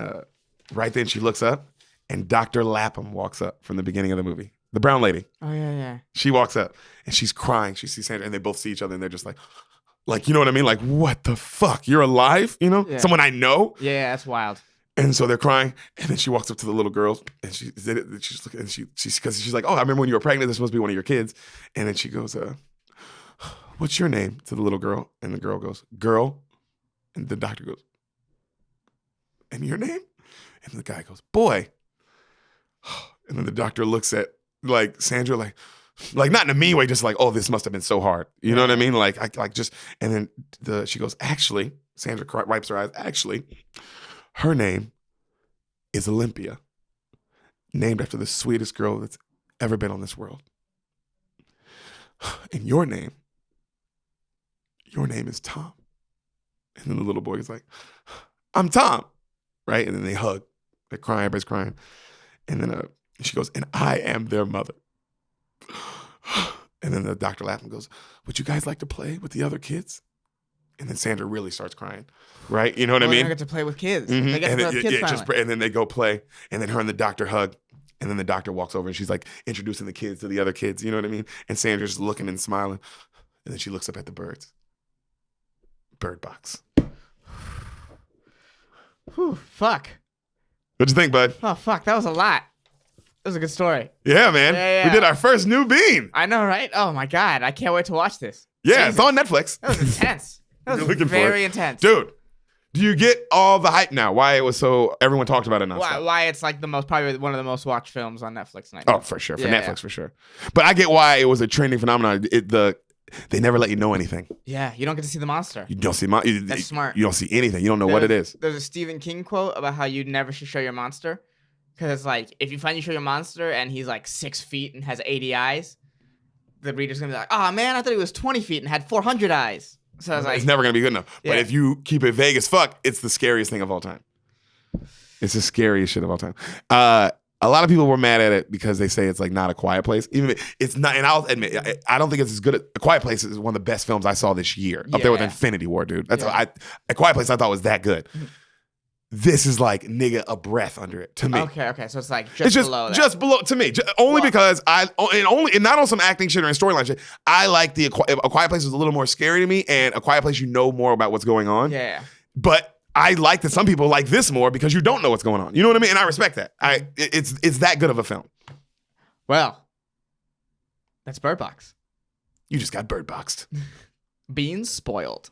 right then she looks up and Dr. Lapham walks up from the beginning of the movie. The brown lady. Oh, yeah. She walks up and she's crying. She sees Sandra and they both see each other and they're just like, you know what I mean? Like, what the fuck? You're alive? You know? Yeah. Someone I know? Yeah, that's wild. And so they're crying, and then she walks up to the little girls, and she's looking, and she's like, oh, I remember when you were pregnant. This must be one of your kids. And then she goes, what's your name, to the little girl? And the girl goes, girl. And the doctor goes, and your name? And the guy goes, boy. And then the doctor looks at like Sandra, like not in a mean way, just like, oh, this must have been so hard. You know what I mean? And then she goes, actually, Sandra wipes her eyes. Actually, her name is Olympia, named after the sweetest girl that's ever been on this world. And your name is Tom. And then the little boy is like, I'm Tom, right? And then they hug. They're crying, everybody's crying. And then she goes, and I am their mother. And then the Dr. Lapham goes, would you guys like to play with the other kids? And then Sandra really starts crying, right? You know what I mean? They get to play with kids. Mm-hmm. They get to play with kids and then they go play. And then her and the doctor hug. And then the doctor walks over and she's like introducing the kids to the other kids. You know what I mean? And Sandra's looking and smiling. And then she looks up at the birds. Bird box. Whew, fuck. What'd you think, bud? Oh, fuck. That was a lot. That was a good story. Yeah, man. Yeah. We did our first new bean. I know, right? Oh, my God. I can't wait to watch this. Yeah, it's on Netflix. That was intense. That was very intense. Dude, do you get all the hype now? Why it was so, everyone talked about it now. Why it's like probably one of the most watched films on Netflix. Oh, for sure. For Netflix, for sure. But I get why it was a trending phenomenon. they never let you know anything. Yeah, you don't get to see the monster. You don't see That's smart. You don't see anything. You don't know what it is. There's a Stephen King quote about how you never should show your monster. Because, like, if you find you show your monster and he's, like, 6 feet and has 80 eyes, the reader's going to be like, oh, man, I thought he was 20 feet and had 400 eyes. So I was like, it's never going to be good enough. Yeah. But if you keep it vague as fuck, it's the scariest thing of all time. It's the scariest shit of all time. A lot of people were mad at it because they say it's like not A Quiet Place. Even if it's not, and I'll admit, I don't think it's as good. A Quiet Place is one of the best films I saw this year, up there with Infinity War, dude. That's A Quiet Place I thought was that good. This is like nigga a breath under it to me. Okay. So it's like just below that. Just below to me. Only because and not on some acting shit or in storyline shit. I like A Quiet Place is a little more scary to me, and A Quiet Place you know more about what's going on. Yeah. But I like that some people like this more because you don't know what's going on. You know what I mean? And I respect that. It's that good of a film. Well, that's Bird Box. You just got bird boxed. Beans spoiled.